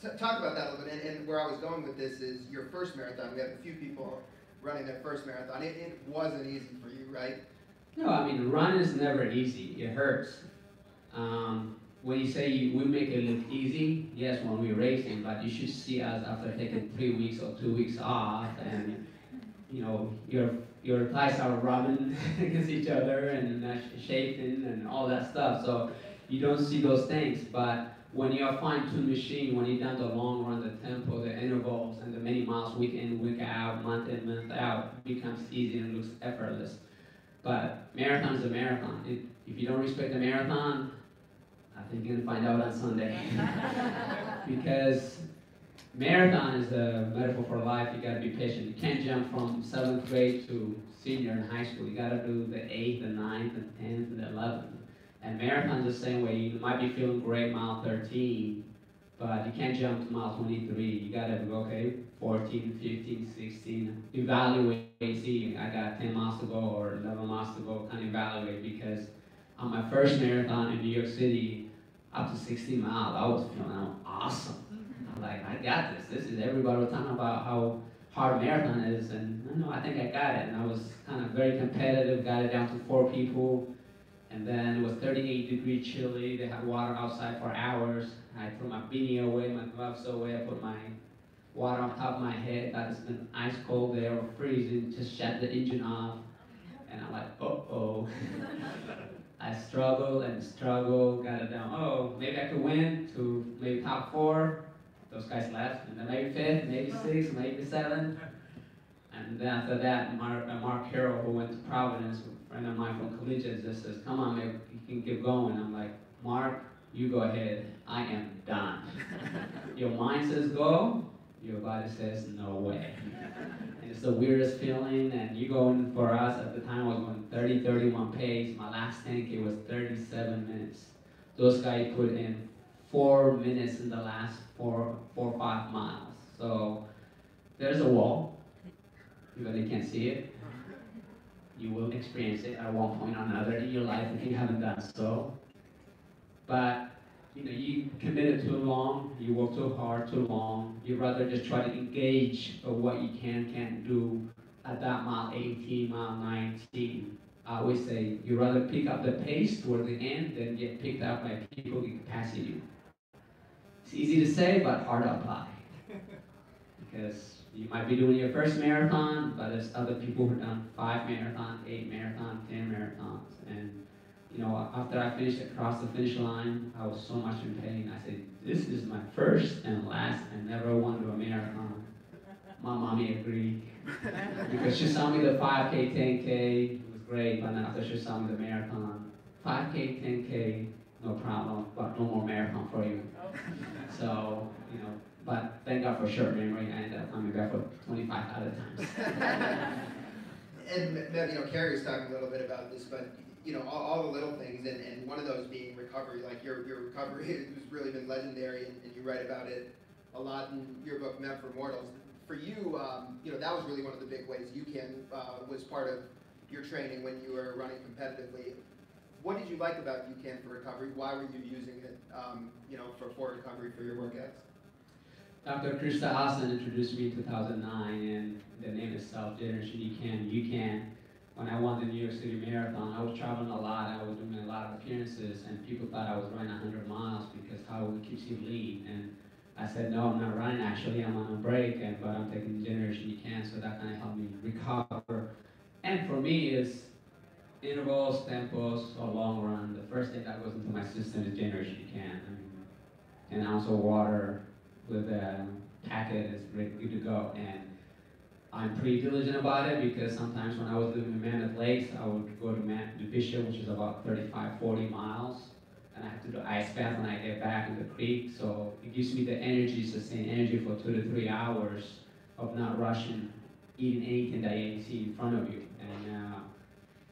So talk about that a little bit, and where I was going with this is your first marathon. We have a few people running their first marathon. It wasn't easy for you, right? No, I mean, run is never easy. It hurts. When you say we make it look easy, yes, when we're racing, but you should see us after taking 3 weeks or 2 weeks off, and you know your thighs are rubbing against each other and shaking and all that stuff. So you don't see those things. But when you're a fine-tuned machine, when you're down the long run, the tempo, the intervals, and the many miles week in, week out, month in, month out, it becomes easy and looks effortless. But marathon is a marathon. If you don't respect the marathon, I think you're gonna find out on Sunday. Because marathon is a metaphor for life. You gotta be patient. You can't jump from 7th grade to senior in high school. You gotta do the 8th, the 9th, the 10th, and the 11th. And marathon's the same way. You might be feeling great mile 13, but you can't jump to mile 23. You gotta go, okay, 14, 15, 16. Evaluate, see, I got 10 miles to go or 11 miles to go. Kind of evaluate, because on my first marathon in New York City, up to 16 miles, I was feeling awesome. I'm like, I got this. This is, everybody was talking about how hard marathon is, and I think I got it. And I was kind of very competitive, got it down to 4 people. And then it was 38-degree chilly. They had water outside for hours. I threw my beanie away, my gloves away. I put my water on top of my head. That has been ice cold there or freezing. Just shut the engine off. And I'm like, uh-oh. I struggled and struggled, got it down. Oh, maybe I could win to maybe top 4. Those guys left. And then maybe 5th, maybe 6th, maybe 7th. And then after that, Mark Carroll, who went to Providence, a friend of mine from collegiate, just says, come on, man, you can keep going. I'm like, Mark, you go ahead. I am done. Your mind says go, your body says no way. And it's the weirdest feeling, and you going, for us, at the time I was going 30, 31 pace. My last 10K was 37 minutes. Those guys put in 4 minutes in the last 4 or 5 miles. So there's a wall. Even if you can't see it, you will experience it at one point or another in your life if you haven't done so. But you know, you committed too long, you work too hard too long. You'd rather just try to engage what you can't do at that mile 18, mile 19. I always say you rather pick up the pace toward the end than get picked up by people who capacity you. It's easy to say, but hard to apply. Because You might be doing your first marathon, but there's other people who've done 5 marathons, 8 marathons, 10 marathons. And you know, after I finished across the finish line, I was so much in pain. I said, this is my first and last. I never want to do a marathon. My mommy agreed. Because she saw me the 5K, 10K, it was great, but then after she saw me the marathon, 5K, 10K, no problem, but no more marathon for you. So, you know, but thank God for short memory, I ended up coming back for 25 other times. And Meb, you know, Carrie was talking a little bit about this, but you know, all the little things, and one of those being recovery. Like your recovery has really been legendary, and you write about it a lot in your book, Meb for Mortals. For you, you know, that was really one of the big ways UCAN was part of your training when you were running competitively. What did you like about UCAN for recovery? Why were you using it, you know, for recovery for your workouts? Dr. Kristen introduced me in 2009, and the name itself, Generation UCAN. When I won the New York City Marathon, I was traveling a lot. I was doing a lot of appearances, and people thought I was running 100 miles because how it keeps you lean. And I said, no, I'm not running. Actually, I'm on a break, but I'm taking the Generation UCAN, so that kind of helped me recover. And for me, is intervals, tempos, or long run. The first thing that goes into my system is Generation UCAN. I mean, 10 ounce of water with a packet is good to go. And I'm pretty diligent about it because sometimes when I was living in Mammoth Lakes, I would go to Bishop, which is about 35, 40 miles, and I have to do ice bath when I get back in the creek. So it gives me the energy, sustained energy for 2 to 3 hours of not rushing, eating anything that you see in front of you. And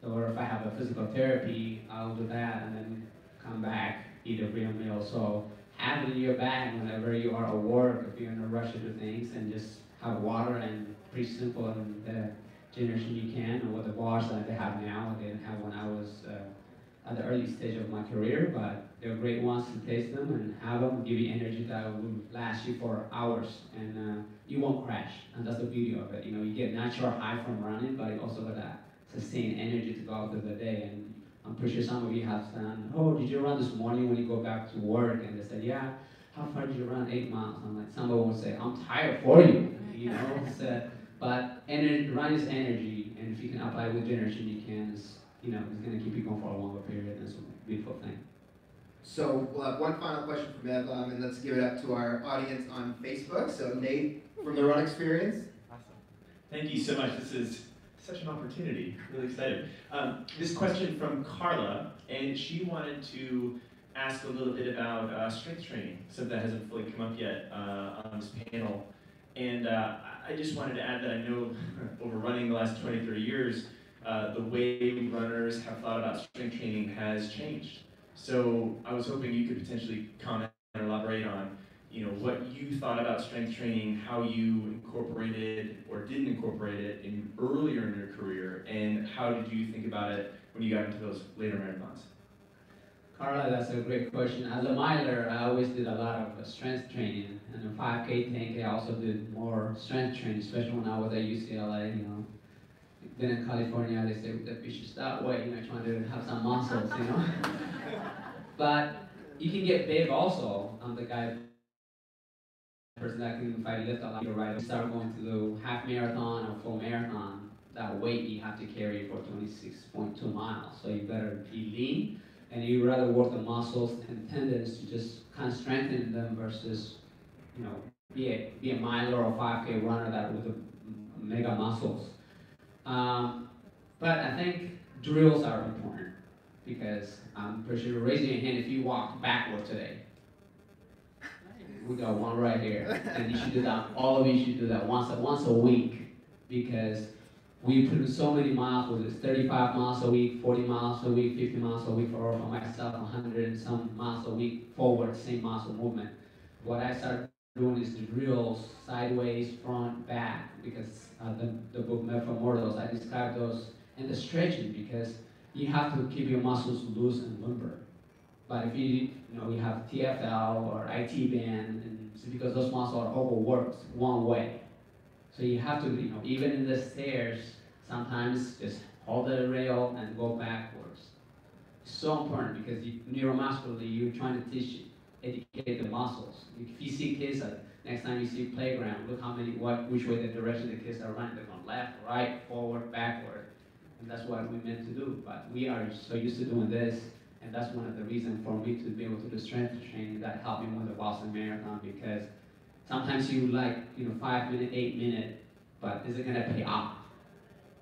or if I have a physical therapy, I'll do that and then come back, eat a real meal. So have it in your bag whenever you are at work, if you're in a rush to do things, and just have water, and pretty simple. And the Generation UCAN, or what the bars that they have now, they didn't have when I was at the early stage of my career, but they're great ones to taste them and have them, give you energy that will last you for hours, and you won't crash. And that's the beauty of it. You know, you get natural high from running, but you also got that sustained energy to go out through the day. And I'm pretty sure some of you have done, oh, did you run this morning when you go back to work? And they said, yeah, how far did you run? 8 miles. I'm like, somebody will say, I'm tired for you, you know? So, but run is energy, and if you can apply it with Generation UCAN, you know, it's going to keep you going for a longer period, and it's a beautiful thing. So we'll have one final question for Meb, and let's give it up to our audience on Facebook. So Nate from the Run Experience. Awesome. Thank you so much. This is such an opportunity. Really excited. This question from Carla, and she wanted to ask a little bit about strength training, something that hasn't fully come up yet on this panel. And I just wanted to add that I know over running the last 20, 30 years, the way runners have thought about strength training has changed. So I was hoping you could potentially comment or elaborate on, you know, what you thought about strength training, how you incorporated or didn't incorporate it in earlier in your career, and how did you think about it when you got into those later marathons? Carla, that's a great question. As a miler, I always did a lot of strength training. And in 5K, 10K, I also did more strength training, especially when I was at UCLA, you know. Then in California, they say that we should start weight, you know, trying to have some muscles, you know. But you can get big also. I'm the person that can, if I lift a lot, you're right. You start going to the half marathon or full marathon, that weight you have to carry for 26.2 miles. So you better be lean. And you rather work the muscles and tendons to just kind of strengthen them versus, you know, be a miler or 5K runner that with the mega muscles. But I think drills are important because I'm pretty sure raising your hand if you walk backward today. We got one right here, and you should do that. All of you should do that once a week because we put in so many miles with this 35 miles a week, 40 miles a week, 50 miles a week for myself, 100 and some miles a week forward, same muscle movement. What I started doing is the drills, sideways, front, back, because the book Meb for Mortals, I describe those, and the stretching, because you have to keep your muscles loose and limber. But if you have TFL or IT band, and it's because those muscles are overworked one way. So you have to, you know, even in the stairs, sometimes just hold the rail and go backwards. It's so important because neuromuscularly, you're trying to educate the muscles. If you see kids that Next time you see playground, look how many, which way the direction the kids are running. They're going left, right, forward, backward. And that's what we meant to do. But we are so used to doing this, and that's one of the reasons for me to be able to do strength training that helped me win the Boston Marathon, because sometimes you 5 minute, 8 minute, but is it gonna pay off?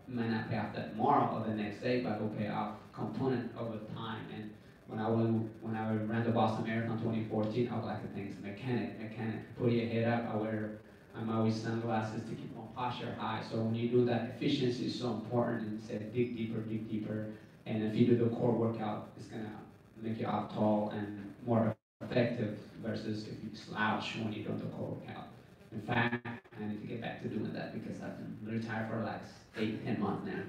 It might not pay off that tomorrow or the next day, but it will pay off component over time. And when I ran the Boston Marathon 2014, I would like to think it's mechanic, put your head up. I'm always sunglasses to keep my posture high. So when you do that, efficiency is so important, and say dig deeper. And if you do the core workout, it's gonna make you up tall and more effective versus if you slouch when you're doing the core workout. In fact, I need to get back to doing that because I've been retired for like 8-10 months now.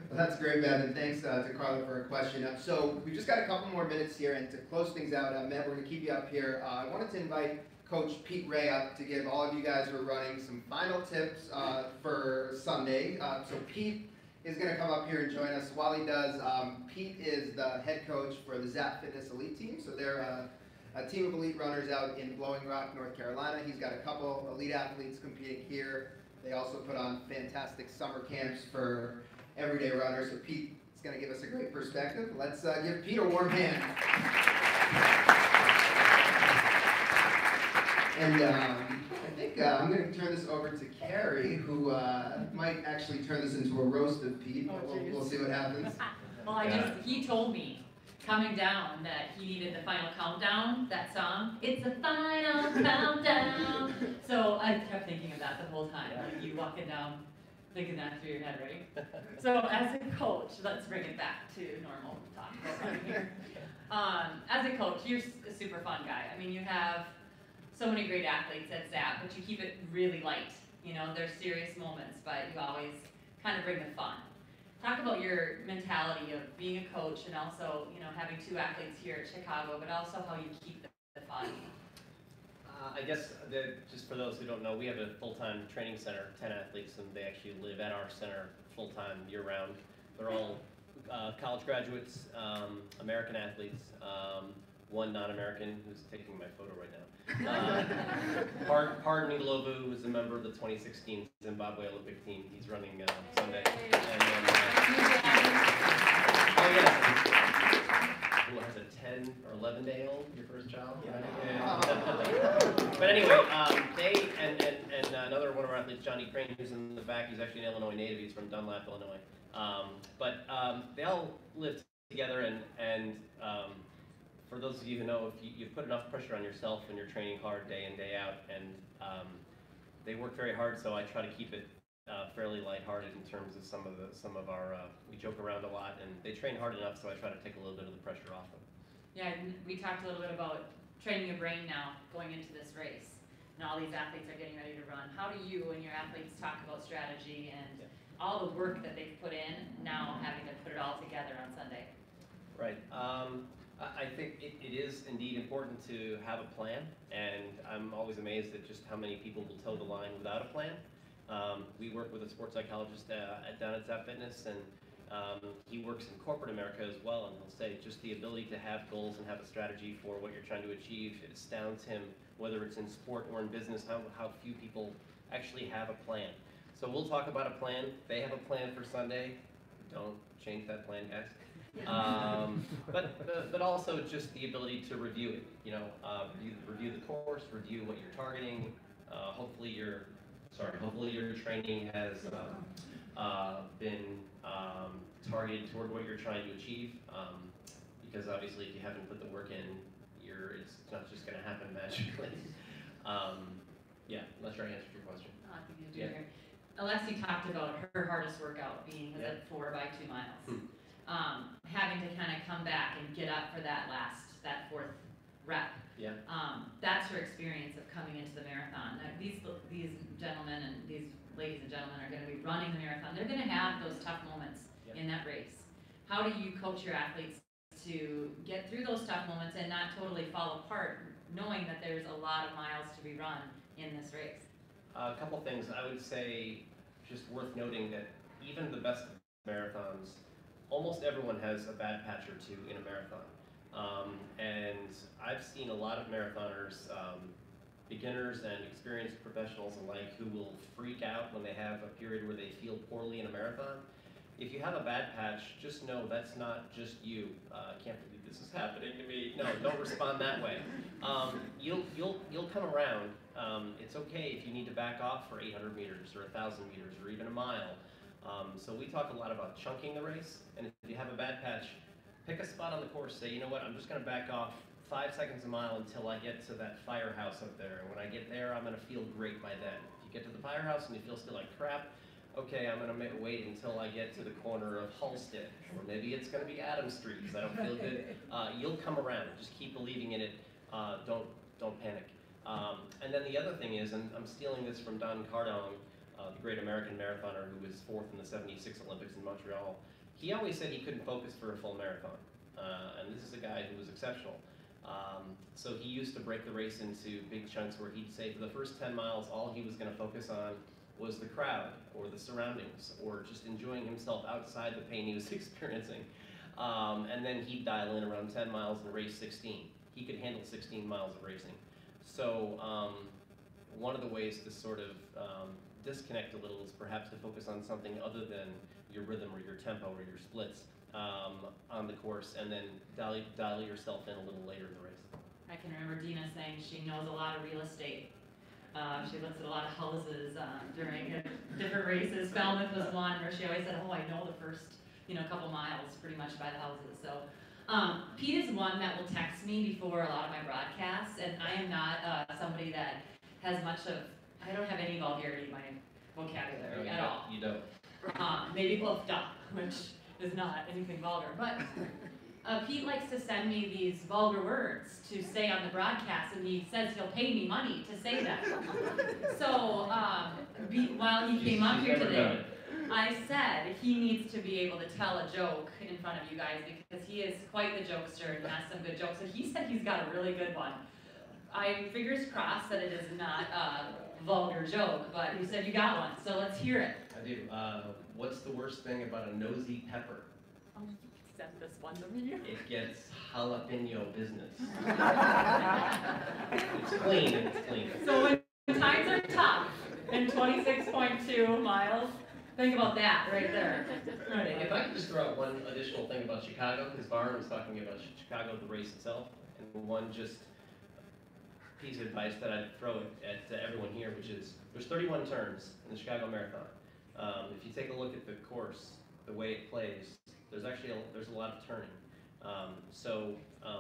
Well, that's great, Meb, and thanks to Carla for a question. So we've just got a couple more minutes here, and to close things out, Meb, we're going to keep you up here. I wanted to invite Coach Pete Ray up to give all of you guys who are running some final tips for Sunday. So Pete is going to come up here and join us. While he does, Pete is the head coach for the Zap Fitness Elite Team. So they're a team of elite runners out in Blowing Rock, North Carolina. He's got a couple elite athletes competing here. They also put on fantastic summer camps for everyday runners. So Pete is going to give us a great perspective. Let's give Pete a warm hand. And I think I'm going to turn this over to Carrie, who might actually turn this into a roast of Pete. We'll see what happens. Well, he told me coming down that he needed the final countdown, that song. It's a final countdown. So I kept thinking of that the whole time. Like you walking down, thinking that through your head, right? So as a coach, let's bring it back to normal talk right here. As a coach, you're a super fun guy. I mean, you have so many great athletes at Zap, but you keep it really light. You know, there's serious moments, but you always kind of bring the fun. Talk about your mentality of being a coach and also, you know, having 2 athletes here at Chicago, but also how you keep the fun. I guess that just for those who don't know, we have a full-time training center, 10 athletes, and they actually live at our center full-time year-round. They're all college graduates, American athletes, one non-American who's taking my photo right now. Pardon Lovu is a member of the 2016 Zimbabwe Olympic team. He's running Sunday. And who has a 10 or 11-day-old, your first child? Yeah. But anyway, they and another one of our athletes, Johnny Crane, who's in the back. He's actually an Illinois native. He's from Dunlap, Illinois. But they all live together, and for those of you who know, if you put enough pressure on yourself and you're training hard day in, day out, and they work very hard, so I try to keep it fairly lighthearted in terms of some of our, we joke around a lot, and they train hard enough, so I try to take a little bit of the pressure off them. Yeah, and we talked a little bit about training your brain now going into this race, and all these athletes are getting ready to run. How do you and your athletes talk about strategy and all the work that they've put in, now having to put it all together on Sunday? Right. I think it is indeed important to have a plan, and I'm always amazed at just how many people will toe the line without a plan. We work with a sports psychologist down at Zap Fitness, and he works in corporate America as well, and he'll say just the ability to have goals and have a strategy for what you're trying to achieve, it astounds him, whether it's in sport or in business, how few people actually have a plan. So we'll talk about a plan. They have a plan for Sunday. Don't change that plan, guys. But also just the ability to review it. You know, review the course, review what you're targeting. Hopefully your training has been targeted toward what you're trying to achieve. Because obviously, if you haven't put the work in, it's not just going to happen magically. Yeah, I'm not sure I answered your question. I think you did great. Alexi talked about her hardest workout being the 4 by 2 miles. Having to kind of come back and get up for that 4th rep. Yeah. That's her experience of coming into the marathon. Now, these gentlemen and these ladies and gentlemen are going to be running the marathon. They're going to have those tough moments in that race. How do you coach your athletes to get through those tough moments and not totally fall apart, knowing that there's a lot of miles to be run in this race? A couple things. I would say just worth noting that even the best marathons, almost everyone has a bad patch or two in a marathon. And I've seen a lot of marathoners beginners and experienced professionals alike who will freak out when they have a period where they feel poorly in a marathon. If you have a bad patch, just know that's not just you. I can't believe this is happening to me. No, don't respond that way. You'll come around. It's okay if you need to back off for 800 meters or 1,000 meters or even a mile. So we talk a lot about chunking the race, and if you have a bad patch, pick a spot on the course. Say, you know what, I'm just going to back off 5 seconds a mile until I get to that firehouse up there. And when I get there, I'm going to feel great by then. If you get to the firehouse and you feel still like crap, okay, I'm going to wait until I get to the corner of Halstead, or maybe it's going to be Adams Street because I don't feel good. You'll come around. Just keep believing in it. Don't panic. And then the other thing is, and I'm stealing this from Don Cardone, the great American marathoner who was 4th in the '76 Olympics in Montreal. He always said he couldn't focus for a full marathon. And this is a guy who was exceptional. So he used to break the race into big chunks where he'd say for the first 10 miles, all he was going to focus on was the crowd or the surroundings or just enjoying himself outside the pain he was experiencing. And then he'd dial in around 10 miles and race 16. He could handle 16 miles of racing. So one of the ways to sort of disconnect a little is perhaps to focus on something other than your rhythm or your tempo or your splits on the course, and then dial yourself in a little later in the race. I can remember Dina saying she knows a lot of real estate. She looks at a lot of houses during different races. Falmouth was one where she always said, oh, I know the first couple miles pretty much by the houses. So Pete is one that will text me before a lot of my broadcasts, and I am not somebody that has much of, I don't have any vulgarity in my vocabulary at all. You don't. Maybe bluffed up, which is not anything vulgar, but Pete likes to send me these vulgar words to say on the broadcast, and he says he'll pay me money to say them. So while he came up here today, I said he needs to be able to tell a joke in front of you guys because he is quite the jokester and has some good jokes. So he said he's got a really good one. I fingers crossed that it is not a vulgar joke, but he said you got one, so let's hear it. I do. What's the worst thing about a nosy pepper? Send this one to me. It gets jalapeno business. It's clean, it's clean. So when times are tough in 26.2 miles, think about that right there. Right. If I could just throw out one additional thing about Chicago, because Byron was talking about Chicago, the race itself, and one just piece of advice that I'd throw at everyone here, which is there's 31 turns in the Chicago Marathon. If you take a look at the course, the way it plays, there's a lot of turning.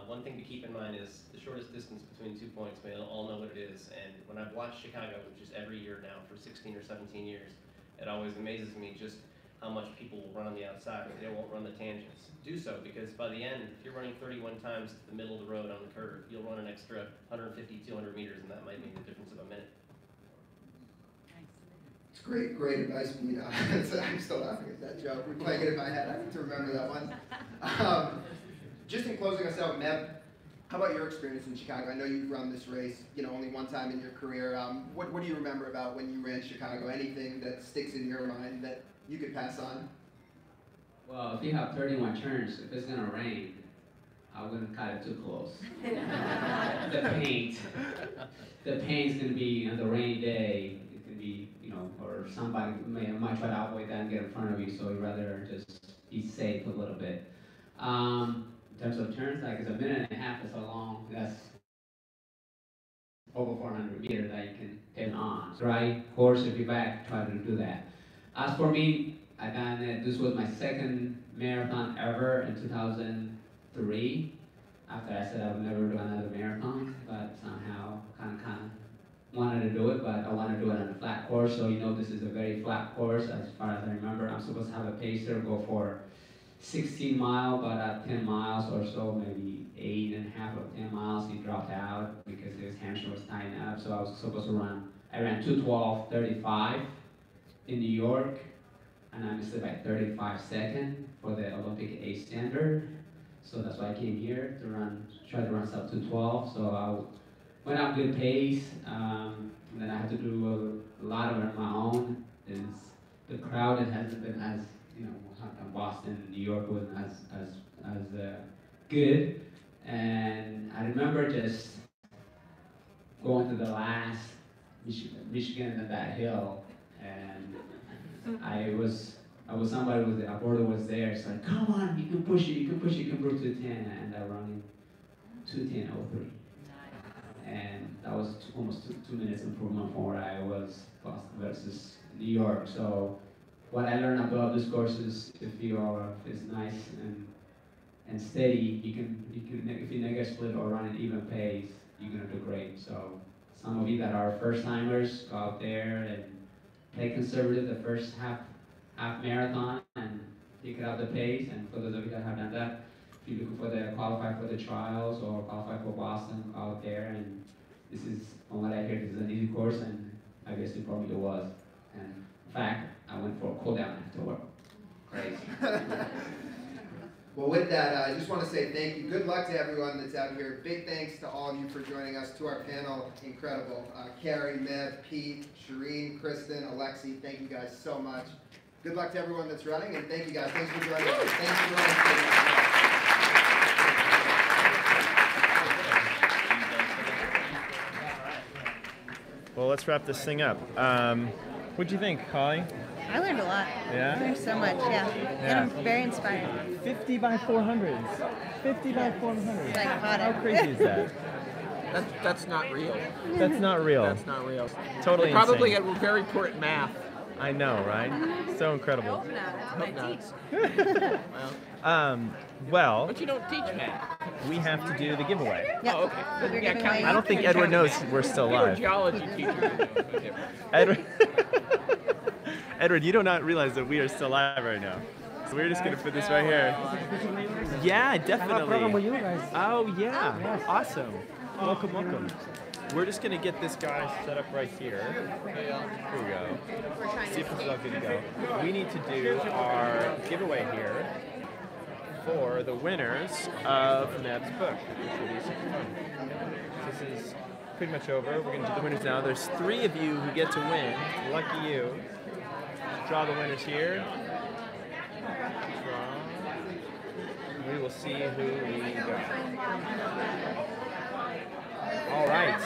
One thing to keep in mind is the shortest distance between 2 points. We all know what it is. And when I've watched Chicago, which is every year now for 16 or 17 years, it always amazes me just how much people will run on the outside. They won't run the tangents. Do so, because by the end, if you're running 31 times to the middle of the road on the curve, you'll run an extra 150, 200 meters, and that might make the difference of a minute. It's great advice, Pete. I'm still laughing at that joke. We're playing it in my head. I need to remember that one. Just in closing us out, Meb, how about your experience in Chicago? I know you've run this race, only one time in your career. What do you remember about when you ran Chicago? Anything that sticks in your mind that you could pass on? Well, if you have 31 turns, if it's gonna rain, I wouldn't cut it too close. The paint's gonna be on the rainy day. It could be, or somebody might try to avoid that and get in front of you. So you'd rather just be safe a little bit. In terms of turns, like it's a minute and a half is so long. That's over 400 meters that you can turn on. Right course, if you're back, try to do that. As for me, I done it. This was my second marathon ever in 2003. After I said I would never do another marathon, but somehow kind of wanted to do it. But I want to do it on a flat course. So this is a very flat course. As far as I remember, I'm supposed to have a pacer go for 16 miles, but at 10 miles or so, maybe 8.5 or 10 miles, he dropped out because his hamstring was tying up. So I was supposed to run. I ran 2:12:35 in New York, and I missed it by 35 seconds for the Olympic A standard. So that's why I came here to try to run sub 2:12. So I went up good pace, and then I had to do a lot of it on my own. The crowd hasn't been as, Boston, New York wasn't as good. And I remember just going to the last Michigan and that hill, and I was somebody was there, a border was there, so like, come on, you can push it, you can push it, you can go to 10, and I run in 2:10.03. And that was almost 2 minutes improvement from where I was Boston versus New York. So what I learned about this course is if it's nice and steady, you can if you neg split or run an even pace, you're gonna do great. So some of you that are first timers, go out there and play conservative the first half marathon and pick it out the pace. And for those of you that have done that, if you're looking for the qualify for the trials or qualify for Boston, go out there. And this is, from what I hear, this is an easy course, and I guess it probably was. And in fact, I went for a cool down after work. Crazy. Well, with that, I just want to say thank you. Good luck to everyone that's out here. Big thanks to all of you for joining us. To our panel, incredible. Carrie, Meb, Pete, Chirine, Kristen, Alexi, thank you guys so much. Good luck to everyone that's running, and thank you guys. Thanks for joining us. Thanks for running. Well, let's wrap this thing up. What'd you think, Holly? I learned a lot. Yeah? I learned so much, yeah. And I'm very inspired. 50 by 400s. 50 by 400s. Like How crazy is that? That's not real. That's not real. That's not real. Totally Probably insane. at very poor at math. I know, right? So incredible. Hope not. Well, But you don't teach math. we have to do the giveaway. Yep. Oh, okay. You're Yeah, giving count- away- I don't think Edward knows we're still You're a live. geology teacher. Okay. Edward, Edward, you do not realize that we are still live right now. So we're just gonna put this right here. Yeah, definitely. Oh yeah, awesome. Welcome, welcome. We're just gonna get this guy set up right here. Here we go. See if this is all good to go. We need to do our giveaway here for the winners of Meb's book, which will be super fun. This is pretty much over. We're gonna do the winners now. There's 3 of you who get to win. Lucky you. Draw the winners here. Draw. We will see who we got. All right.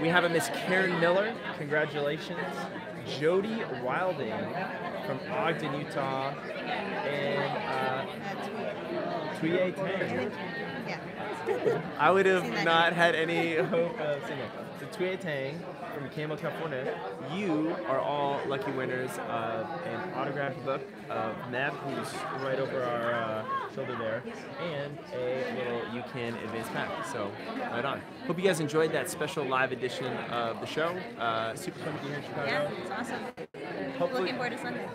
We have a Miss Karen Miller. Congratulations. Jody Wilding from Ogden, Utah. And Tuye Tang. Yeah. I would have not had any hope of seeing it. So Tuye Tang from Camel, California. You are all lucky winners of an autographed book of Meb, who's right over our shoulder there, and a little UCAN Advanced Pack. So, right on. Hope you guys enjoyed that special live edition of the show. Super fun to be here in Chicago. Yeah, it's awesome. Hopefully, Looking forward to Sunday.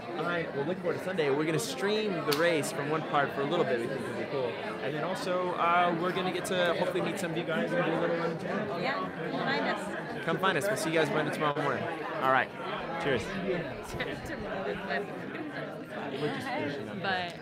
We're looking forward to Sunday. We're going to stream the race from one part for a little bit. We think it'll be cool. And then also, we're going to get to hopefully meet some of you guys and do a little run together. Yeah, find us. Come find us. We'll see you guys tomorrow morning. All right. Cheers. Tomorrow is We're just finishing up. But